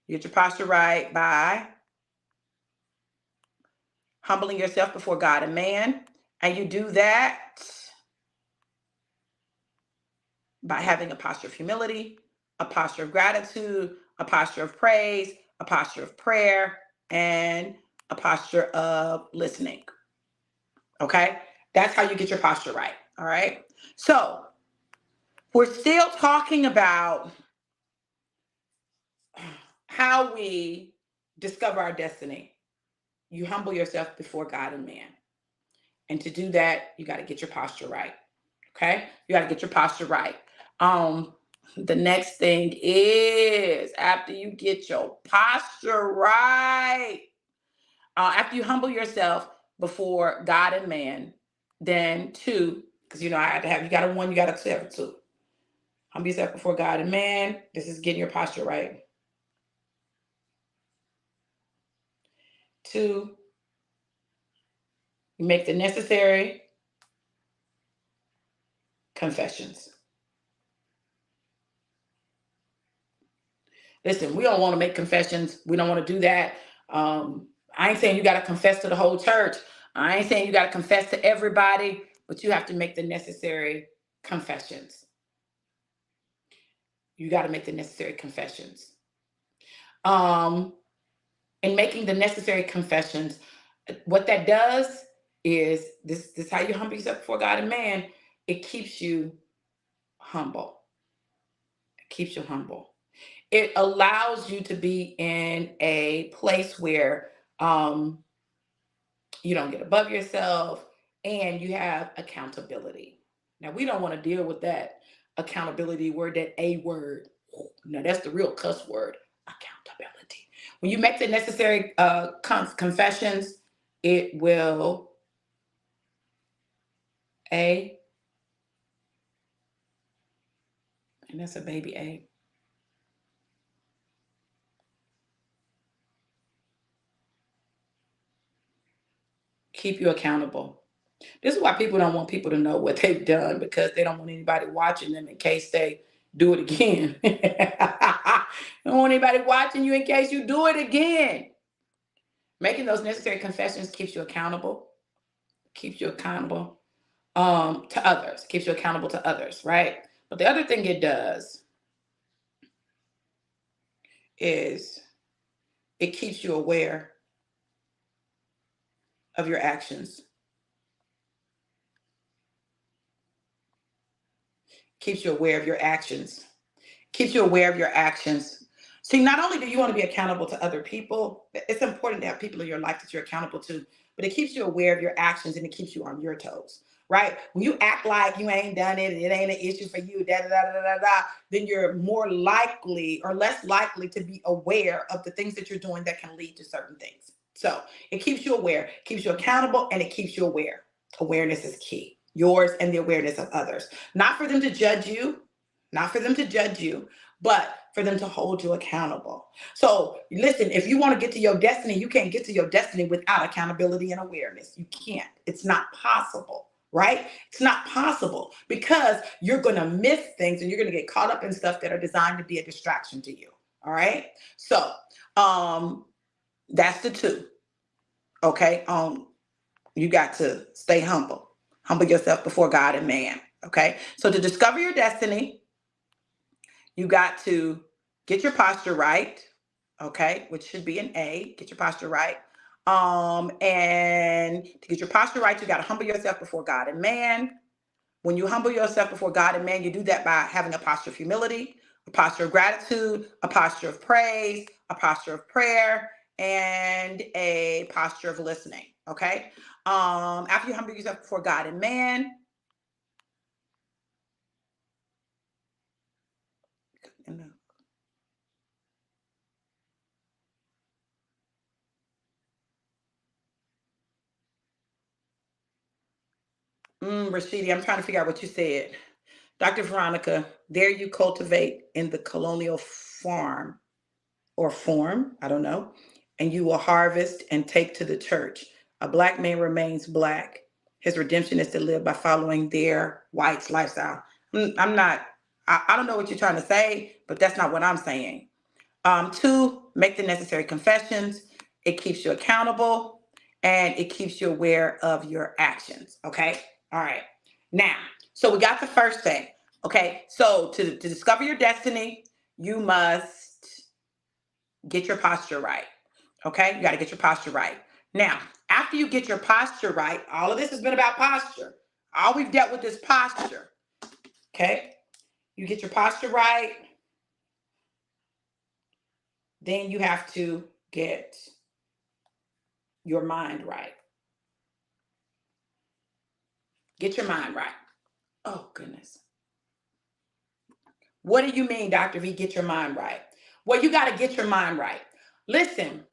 You get your posture right by humbling yourself before God and man. And you do that by having a posture of humility, a posture of gratitude, a posture of praise, a posture of prayer, and a posture of listening. Okay? That's how you get your posture right. All right? So, we're still talking about how we discover our destiny. You humble yourself before God and man. And to do that, you got to get your posture right. Okay? You got to get your posture right. The next thing is, after you get your posture right, after you humble yourself before God and man, then two, because I had to have, you got a one, you got a seven, two. Humble yourself before God and man. This is getting your posture right. Two, you make the necessary confessions. Listen, we don't want to make confessions. We don't want to do that. I ain't saying you got to confess to the whole church. I ain't saying you got to confess to everybody, but you have to make the necessary confessions. You got to make the necessary confessions. In making the necessary confessions, what that does is this is how you humble yourself before God and man. It keeps you humble. It keeps you humble. It allows you to be in a place where you don't get above yourself and you have accountability. Now, we don't want to deal with that accountability word, that A word. Now, that's the real cuss word, accountability. When you make the necessary confessions, it will, A, and that's a baby A. Keep you accountable. This is why people don't want people to know what they've done, because they don't want anybody watching them in case they do it again. Don't want anybody watching you in case you do it again. Making those necessary confessions keeps you accountable. Keeps you accountable to others. Keeps you accountable to others, right? But the other thing it does is it keeps you aware of your actions. Keeps you aware of your actions. Keeps you aware of your actions. See, not only do you want to be accountable to other people, it's important to have people in your life that you're accountable to, but it keeps you aware of your actions and it keeps you on your toes, right? When you act like you ain't done it and it ain't an issue for you, then you're more likely or less likely to be aware of the things that you're doing that can lead to certain things. So it keeps you aware, keeps you accountable, and it keeps you aware. Awareness is key. Yours and the awareness of others. Not for them to judge you, not for them to judge you, but for them to hold you accountable. So listen, if you want to get to your destiny, you can't get to your destiny without accountability and awareness. You can't. It's not possible, right? It's not possible because you're going to miss things and you're going to get caught up in stuff that are designed to be a distraction to you. All right. So that's the two. Okay. You got to stay humble. Humble yourself before God and man. Okay. So to discover your destiny, you got to get your posture right. Okay. Which should be an A. Get your posture right. And to get your posture right, you got to humble yourself before God and man. When you humble yourself before God and man, you do that by having a posture of humility, a posture of gratitude, a posture of praise, a posture of prayer, and a posture of listening. Okay. After you humble yourself before God and man, Rashidi, I'm trying to figure out what you said. Dr. Veronica, there you cultivate in the colonial farm or form, I don't know, and you will harvest and take to the church. A Black man remains Black. His redemption is to live by following their white's lifestyle. I'm not, I don't know what you're trying to say, but that's not what I'm saying. Two, make the necessary confessions. It keeps you accountable and it keeps you aware of your actions. Okay. All right. Now, so we got the first thing. Okay. So to discover your destiny, you must get your posture right. Okay. You got to get your posture right. Now, after you get your posture right, all of this has been about posture. All we've dealt with is posture. Okay. You get your posture right. Then you have to get your mind right. Get your mind right. Oh, goodness. What do you mean, Dr. V, get your mind right? Well, you got to get your mind right. Listen,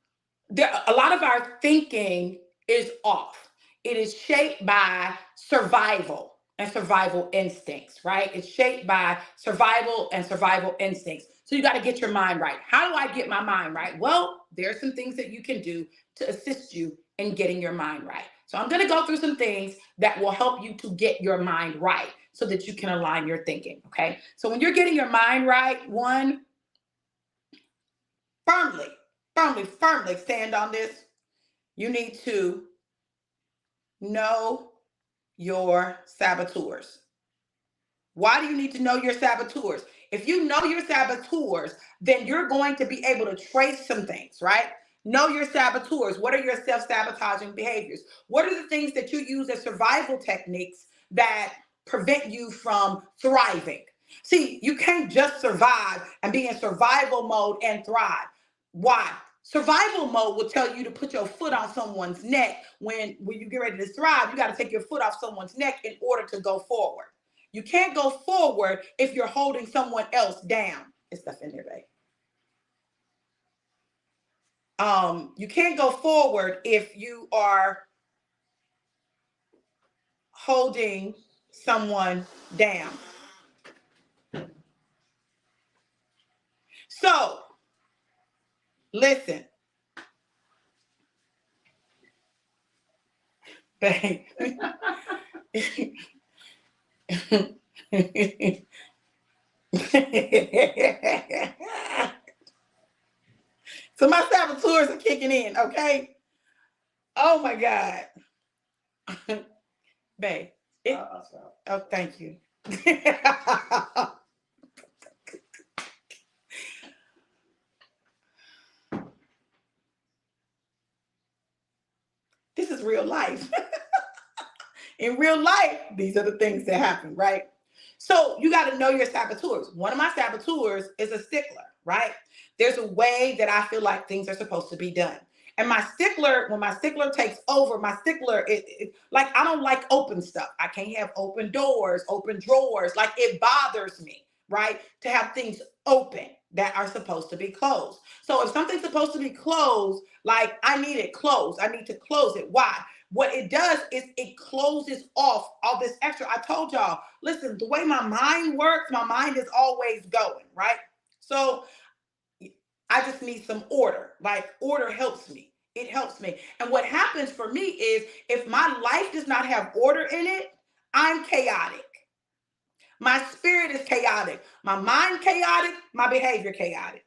a lot of our thinking is off. It is shaped by survival and survival instincts, right? It's shaped by survival and survival instincts. So you got to get your mind right. How do I get my mind right? Well, there are some things that you can do to assist you in getting your mind right. So I'm going to go through some things that will help you to get your mind right so that you can align your thinking, okay? So when you're getting your mind right, one, firmly stand on this. You need to know your saboteurs. Why do you need to know your saboteurs? If you know your saboteurs, then you're going to be able to trace some things, right? Know your saboteurs. What are your self-sabotaging behaviors? What are the things that you use as survival techniques that prevent you from thriving? See, you can't just survive and be in survival mode and thrive. Why? Survival mode will tell you to put your foot on someone's neck. When you get ready to thrive, you got to take your foot off someone's neck in order to go forward. You can't go forward if you're holding someone else down. It's stuff in there, babe. You can't go forward if you are holding someone down. So, listen, babe. So my saboteurs are kicking in, okay? Oh my God. Babe. Oh, thank you. This is real life. In real life, these are the things that happen, right? So you got to know your saboteurs. One of my saboteurs is a stickler, right? There's a way that I feel like things are supposed to be done. And my stickler, when my stickler takes over, my stickler, like, I don't like open stuff. I can't have open doors, open drawers. Like, it bothers me, right? To have things open that are supposed to be closed. So if something's supposed to be closed, like, I need it closed. I need to close it. Why? what it does is it closes off all this extra. I told y'all, listen, the way my mind works, my mind is always going, right? So I just need some order. Like order helps me. It helps me. And what happens for me is if my life does not have order in it, I'm chaotic. My spirit is chaotic. My mind chaotic, my behavior chaotic.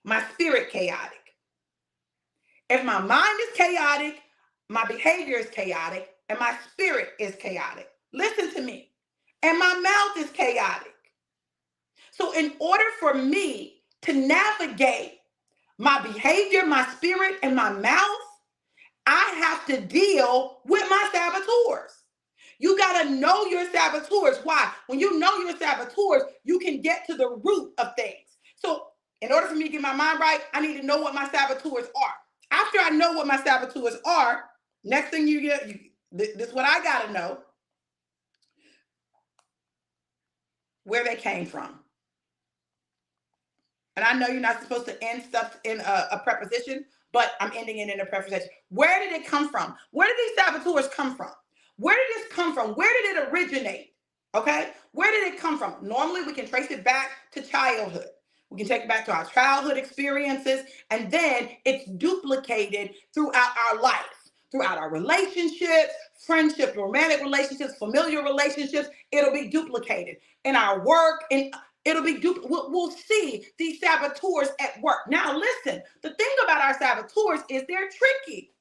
My spirit chaotic. If my mind is chaotic, my behavior is chaotic, and my spirit is chaotic. Listen to me. And my mouth is chaotic. So in order for me to navigate my behavior, my spirit, and my mouth, I have to deal with my saboteurs. You got to know your saboteurs. Why? When you know your saboteurs, you can get to the root of things. So in order for me to get my mind right, I need to know what my saboteurs are. After I know what my saboteurs are, next thing you get, this is what I got to know, where they came from. And I know you're not supposed to end stuff in a preposition, but I'm ending it in a preposition. Where did it come from? Where did these saboteurs come from? Where did this come from? Where did it originate? Okay? Where did it come from? Normally, we can trace it back to childhood. We can take it back to our childhood experiences, and then it's duplicated throughout our life, throughout our relationships, friendships, romantic relationships, familiar relationships. It'll be duplicated in our work, and it'll be we'll see these saboteurs at work. Now, listen, the thing about our saboteurs is they're tricky.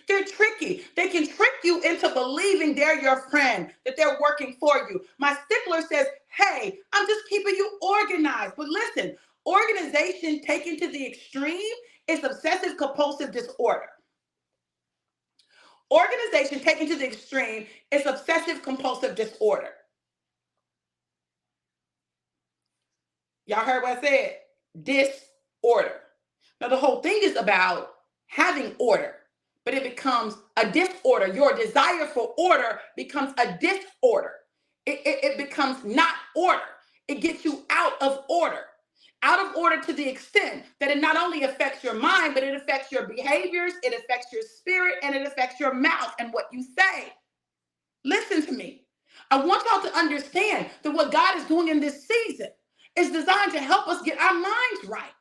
They're tricky. They can trick you into believing they're your friend, that they're working for you. My stickler says, hey, I'm just keeping you organized. But listen, organization taken to the extreme is obsessive compulsive disorder. Organization taken to the extreme is obsessive compulsive disorder. Y'all heard what I said? Disorder. Now, the whole thing is about having order, but it becomes a disorder. Your desire for order becomes a disorder. It becomes not order. It gets you out of order. Out of order to the extent that it not only affects your mind, but it affects your behaviors, it affects your spirit, and it affects your mouth and what you say. Listen to me. I want y'all to understand that what God is doing in this season is designed to help us get our minds right.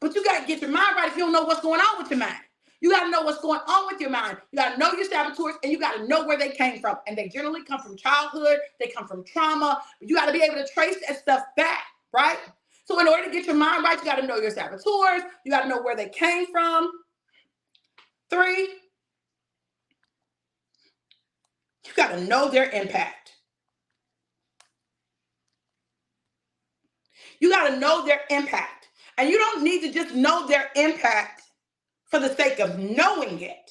But you got to get your mind right if you don't know what's going on with your mind. You got to know what's going on with your mind. You got to know your saboteurs, and you got to know where they came from. And they generally come from childhood. They come from trauma. But you got to be able to trace that stuff back, right? So in order to get your mind right, you got to know your saboteurs. You got to know where they came from. 3, you got to know their impact. You got to know their impact. And you don't need to just know their impact for the sake of knowing it,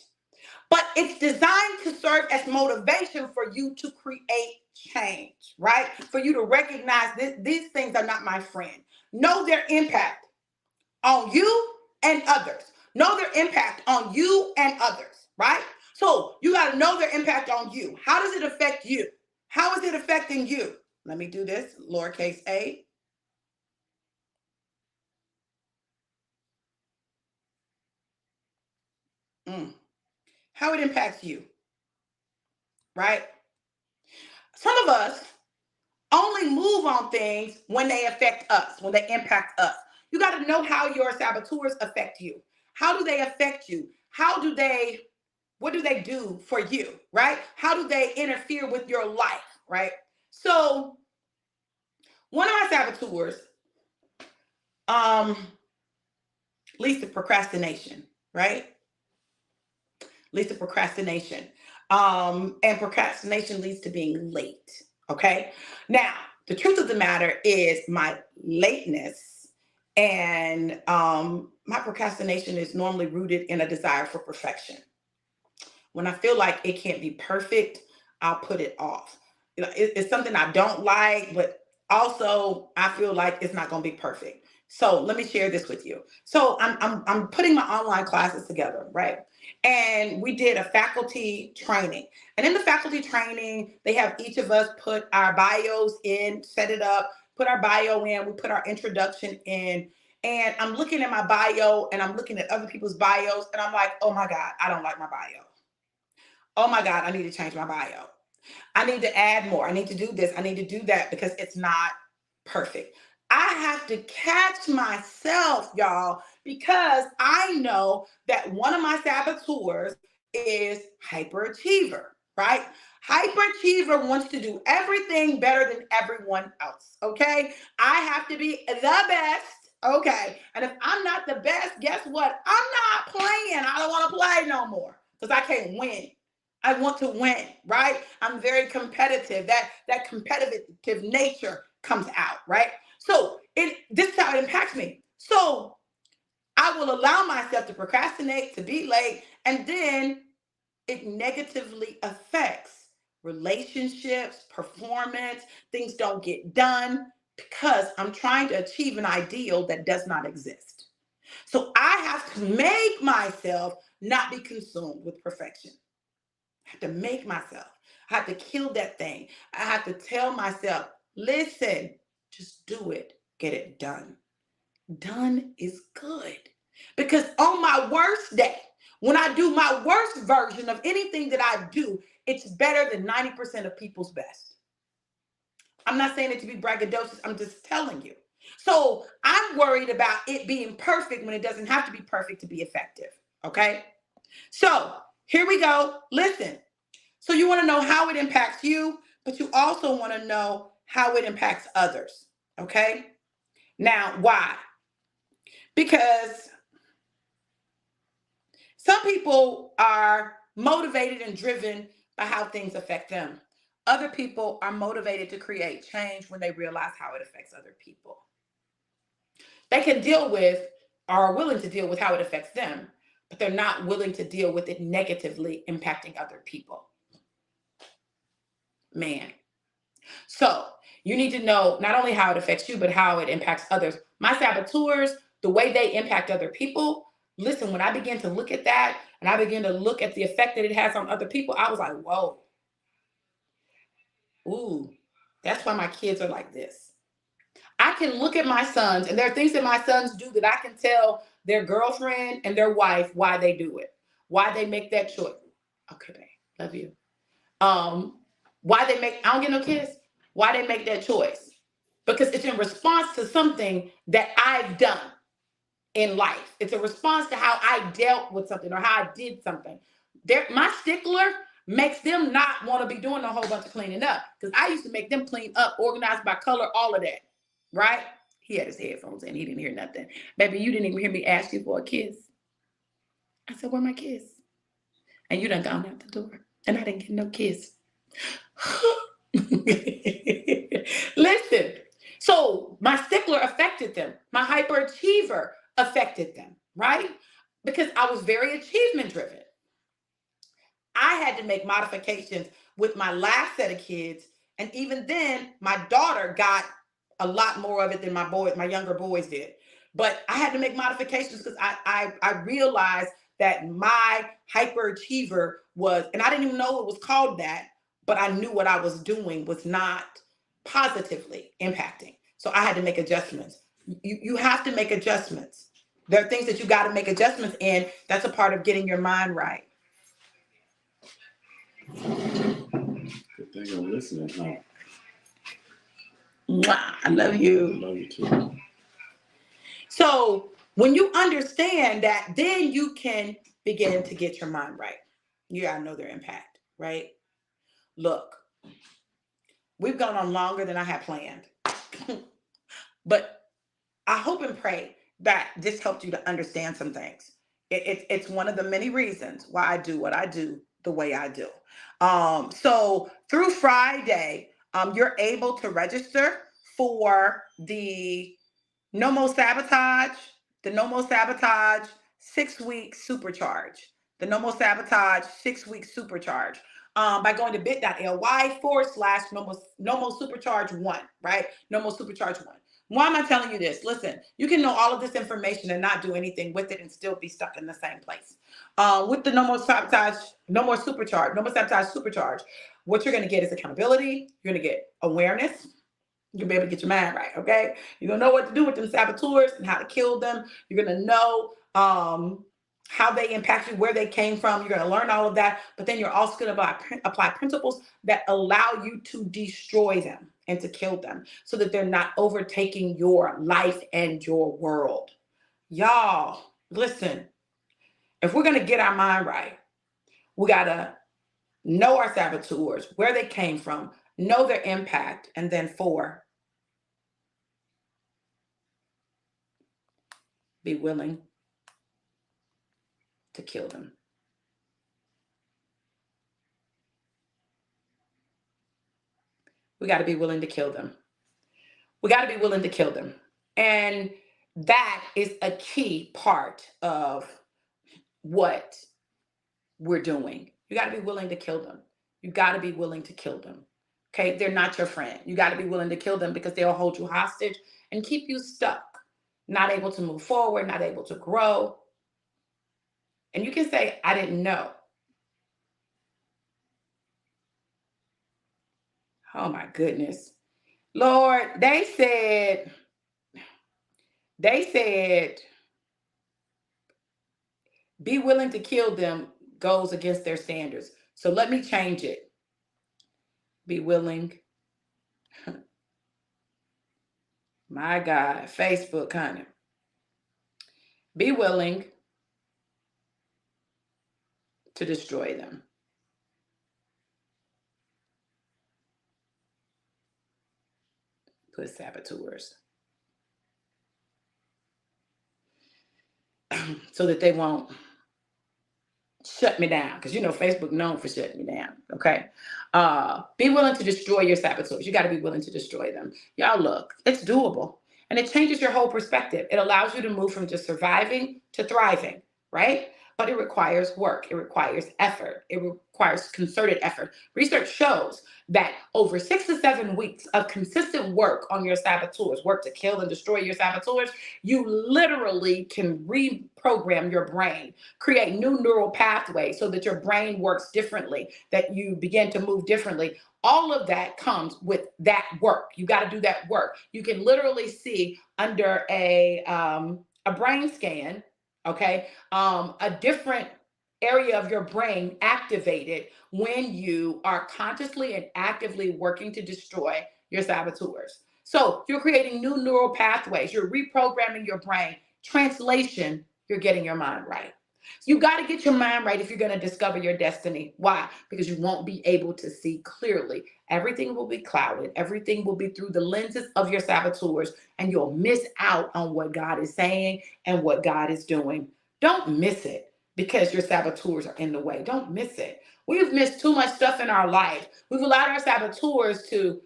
but it's designed to serve as motivation for you to create change, right? For you to recognize these things are not my friend. Know their impact on you and others. Know their impact on you and others, right? So you got to know their impact on you. How does it affect you? How is it affecting you? Let me do this, lowercase a. How it impacts you, right? Some of us only move on things when they affect us, when they impact us. You got to know how your saboteurs affect you. How do they affect you? What do they do for you, right? How do they interfere with your life, right? So one of my saboteurs leads to procrastination, right? Leads to procrastination. And procrastination leads to being late. Okay. Now, the truth of the matter is my lateness and my procrastination is normally rooted in a desire for perfection. When I feel like it can't be perfect, I'll put it off. It's something I don't like, but also I feel like it's not going to be perfect. So let me share this with you. So I'm putting my online classes together, right? And we did a faculty training. And in the faculty training, they have each of us put our bios in, set it up, put our bio in, we put our introduction in. and I'm looking at my bio and I'm looking at other people's bios and I'm like, oh my God, I don't like my bio. Oh my God, I need to change my bio. I need to add more. I need to do this. I need to do that because it's not perfect. I have to catch myself, y'all, because I know that one of my saboteurs is hyperachiever, right? Hyperachiever wants to do everything better than everyone else, okay? I have to be the best, okay? And if I'm not the best, guess what? I'm not playing. I don't want to play no more because I can't win. I want to win, right? I'm very competitive. That competitive nature comes out, right? So this is how it impacts me. So I will allow myself to procrastinate, to be late, and then it negatively affects relationships, performance. Things don't get done because I'm trying to achieve an ideal that does not exist. So I have to make myself not be consumed with perfection. I have to make myself. I have to kill that thing. I have to tell myself, listen, just do it. Get it done. Done is good. Because on my worst day, when I do my worst version of anything that I do, it's better than 90% of people's best. I'm not saying it to be braggadocious. I'm just telling you. So I'm worried about it being perfect when it doesn't have to be perfect to be effective. Okay? So here we go. Listen. So you want to know how it impacts you, but you also want to know how it impacts others. Okay? Now, why? Because some people are motivated and driven by how things affect them. Other people are motivated to create change when they realize how it affects other people. They can deal with or are willing to deal with how it affects them, but they're not willing to deal with it negatively impacting other people. Man. So you need to know not only how it affects you, but how it impacts others. My saboteurs, the way they impact other people, listen, when I began to look at that and I began to look at the effect that it has on other people, I was like, whoa, ooh, that's why my kids are like this. I can look at my sons, and there are things that my sons do that I can tell their girlfriend and their wife why they do it, why they make that choice. Okay, babe, love you. Why they make, I don't get no kiss, why they make that choice. Because it's in response to something that I've done in life. It's a response to how I dealt with something or how I did something. My stickler makes them not want to be doing a whole bunch of cleaning up. Because I used to make them clean up, organized by color, all of that. Right? He had his headphones in. He didn't hear nothing. Baby, you didn't even hear me ask you for a kiss. I said, where my kiss? And you done gone out the door. And I didn't get no kiss. Listen. So my stickler affected them. My hyperachiever affected them, right? Because I was very achievement driven. I had to make modifications with my last set of kids. And even then, my daughter got a lot more of it than my younger boys did. But I had to make modifications because I realized that my hyperachiever was, and I didn't even know it was called that, but I knew what I was doing was not positively impacting. So I had to make adjustments. You have to make adjustments. There are things that you got to make adjustments in. That's a part of getting your mind right. Good thing I'm listening, huh? Mwah, I love you. I love you too. So when you understand that, then you can begin to get your mind right. You gotta know their impact, right? Look, we've gone on longer than I had planned. But I hope and pray that this helped you to understand some things. It's one of the many reasons why I do what I do the way I do. So through Friday, you're able to register for the No More Sabotage, the No More Sabotage 6-week supercharge. The No More Sabotage 6-week supercharge. By going to bit.ly/no more supercharge 1, right? No More Supercharge 1. Why am I telling you this? Listen, you can know all of this information and not do anything with it and still be stuck in the same place. With the No More Sabotage, No More Supercharge, No More Sabotage Supercharge, what you're going to get is accountability. You're going to get awareness. You'll be able to get your mind right, okay? You're gonna know what to do with them saboteurs and how to kill them. You're gonna know how they impact you, where they came from. You're gonna learn all of that, but then you're also gonna apply principles that allow you to destroy them and to kill them so that they're not overtaking your life and your world. Y'all, listen, if we're gonna get our mind right, we gotta know our saboteurs, where they came from, know their impact, and then 4, be willing to kill them. We got to be willing to kill them. We got to be willing to kill them. And that is a key part of what we're doing. You got to be willing to kill them. You got to be willing to kill them. Okay? They're not your friend. You got to be willing to kill them because they'll hold you hostage and keep you stuck, not able to move forward, not able to grow. And you can say, I didn't know. Oh my goodness. Lord, they said, be willing to kill them goes against their standards. So let me change it. Be willing. My God, Facebook, honey. Be willing to destroy them. Put saboteurs. So that they won't shut me down, because you know Facebook known for shutting me down. Okay, be willing to destroy your saboteurs. You got to be willing to destroy them. Y'all, look, it's doable, and it changes your whole perspective. It allows you to move from just surviving to thriving, right? But it requires work. It requires effort. It requires concerted effort. Research shows that over 6 to 7 weeks of consistent work on your saboteurs, work to kill and destroy your saboteurs, you literally can reprogram your brain, create new neural pathways so that your brain works differently, that you begin to move differently. All of that comes with that work. You got to do that work. You can literally see under a brain scan, okay, a different area of your brain activated when you are consciously and actively working to destroy your saboteurs. So you're creating new neural pathways. You're reprogramming your brain. Translation, you're getting your mind right. You got to get your mind right if you're going to discover your destiny. Why? Because you won't be able to see clearly. Everything will be clouded. Everything will be through the lenses of your saboteurs, and you'll miss out on what God is saying and what God is doing. Don't miss it because your saboteurs are in the way. Don't miss it. We've missed too much stuff in our life. We've allowed our saboteurs to,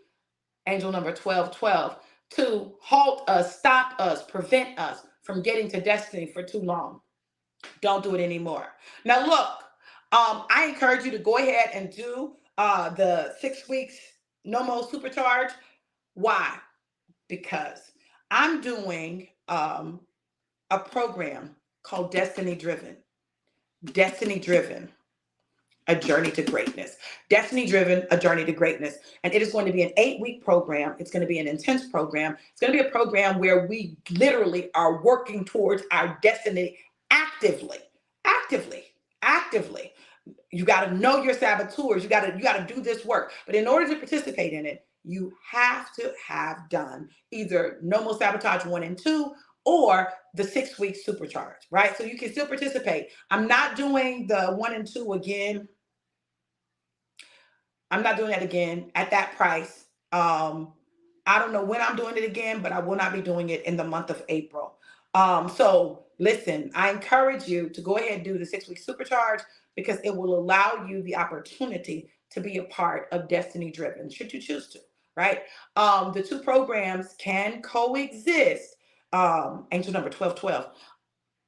angel number 1212, to halt us, stop us, prevent us from getting to destiny for too long. Don't do it anymore. Now, look, I encourage you to go ahead and do the 6 weeks no more supercharge. Why? Because I'm doing a program called Destiny Driven. Destiny Driven, a journey to greatness. Destiny Driven, a journey to greatness. And it is going to be an 8-week program. It's going to be an intense program. It's going to be a program where we literally are working towards our destiny actively, actively, actively. You got to know your saboteurs. You got to do this work. But in order to participate in it, you have to have done either No More Sabotage 1 and 2 or the 6-week supercharge, right? So you can still participate. I'm not doing the 1 and 2 again. I'm not doing that again at that price. I don't know when I'm doing it again, but I will not be doing it in the month of April. So listen, I encourage you to go ahead and do the 6-week supercharge because it will allow you the opportunity to be a part of Destiny Driven, should you choose to, right? The two programs can coexist. Angel number 1212.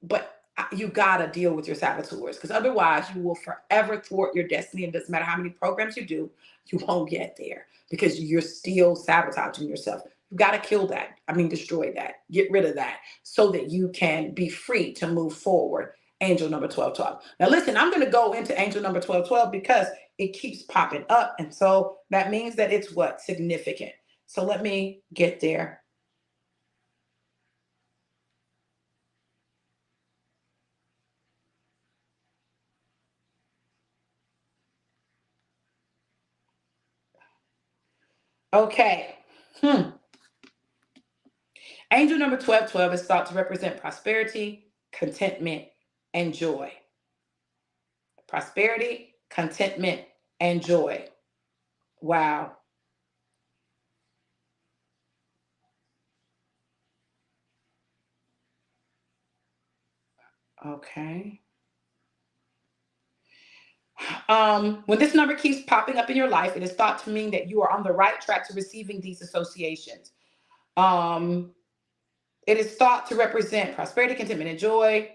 But you gotta deal with your saboteurs because otherwise you will forever thwart your destiny. And it doesn't matter how many programs you do, you won't get there because you're still sabotaging yourself. You gotta kill that. I mean, destroy that. Get rid of that so that you can be free to move forward. Angel number 1212. Now listen, I'm gonna go into angel number 1212 because it keeps popping up. And so that means that it's what? Significant. So let me get there. Okay. Angel number 1212 is thought to represent prosperity, contentment, and joy. Prosperity, contentment, and joy. Wow. Okay. When this number keeps popping up in your life, it is thought to mean that you are on the right track to receiving these associations. Um, it is thought to represent prosperity, contentment, and joy.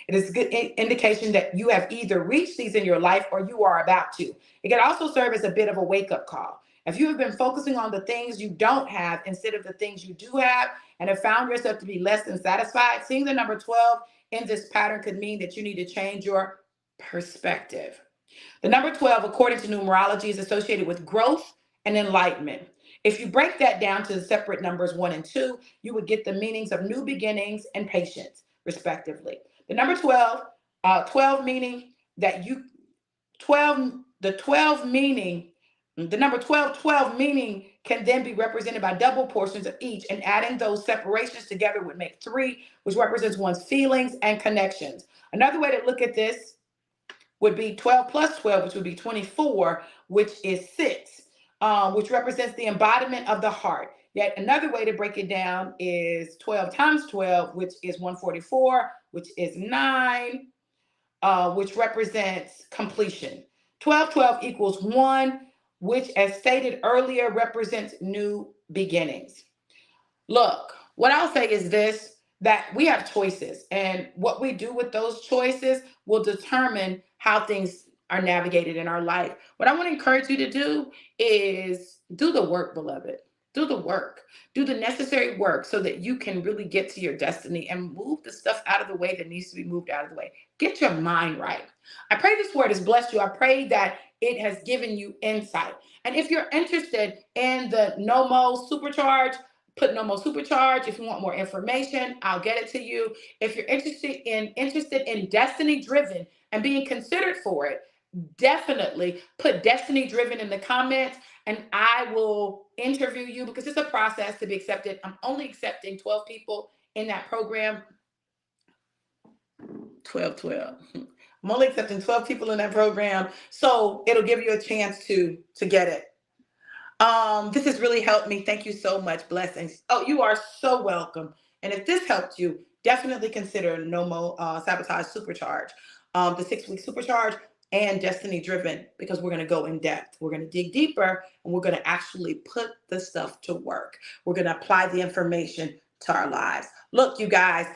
It is a good indication that you have either reached these in your life or you are about to. It can also serve as a bit of a wake up call. If you have been focusing on the things you don't have instead of the things you do have and have found yourself to be less than satisfied, seeing the number 12 in this pattern could mean that you need to change your perspective. The number 12, according to numerology, is associated with growth and enlightenment. If you break that down to the separate numbers 1 and 2, you would get the meanings of new beginnings and patience, respectively. The number 12, 12 meaning that you, 12, the 12 meaning, the number 12, 12 meaning can then be represented by double portions of each, and adding those separations together would make 3, which represents one's feelings and connections. Another way to look at this would be 12 plus 12, which would be 24, which is 6, which represents the embodiment of the heart. Yet another way to break it down is 12 times 12, which is 144, which is 9, which represents completion. 12, 12 equals 1, which, as stated earlier, represents new beginnings. Look, what I'll say is this, that we have choices, and what we do with those choices will determine how things are navigated in our life. What I want to encourage you to do is do the work, beloved. Do the work. Do the necessary work so that you can really get to your destiny and move the stuff out of the way that needs to be moved out of the way. Get your mind right. I pray this word has blessed you. I pray that it has given you insight. And if you're interested in the NOMO Supercharge, put no more supercharge. If you want more information, I'll get it to you. If you're interested in destiny driven and being considered for it, definitely put destiny driven in the comments and I will interview you, because it's a process to be accepted. I'm only accepting 12 people in that program. 12, 12. I'm only accepting 12 people in that program, so it'll give you a chance to get it. This has really helped me. Thank you so much. Blessings. Oh, you are so welcome. And if this helped you, definitely consider NOMO Sabotage Supercharge, the 6-week Supercharge and Destiny Driven, because we're going to go in depth. We're going to dig deeper and we're going to actually put the stuff to work. We're going to apply the information to our lives. Look, you guys,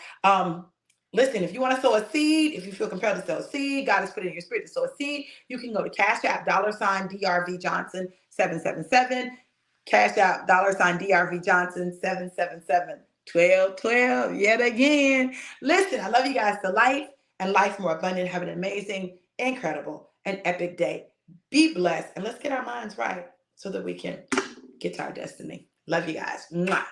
listen, if you want to sow a seed, if you feel compelled to sow a seed, God has put it in your spirit to sow a seed, you can go to Cash App, $DRV Johnson 777. Cash App, $DRV Johnson 777. 12, 12, yet again. Listen, I love you guys to life and life more abundant. Have an amazing, incredible, and epic day. Be blessed, and let's get our minds right so that we can get to our destiny. Love you guys. Mwah.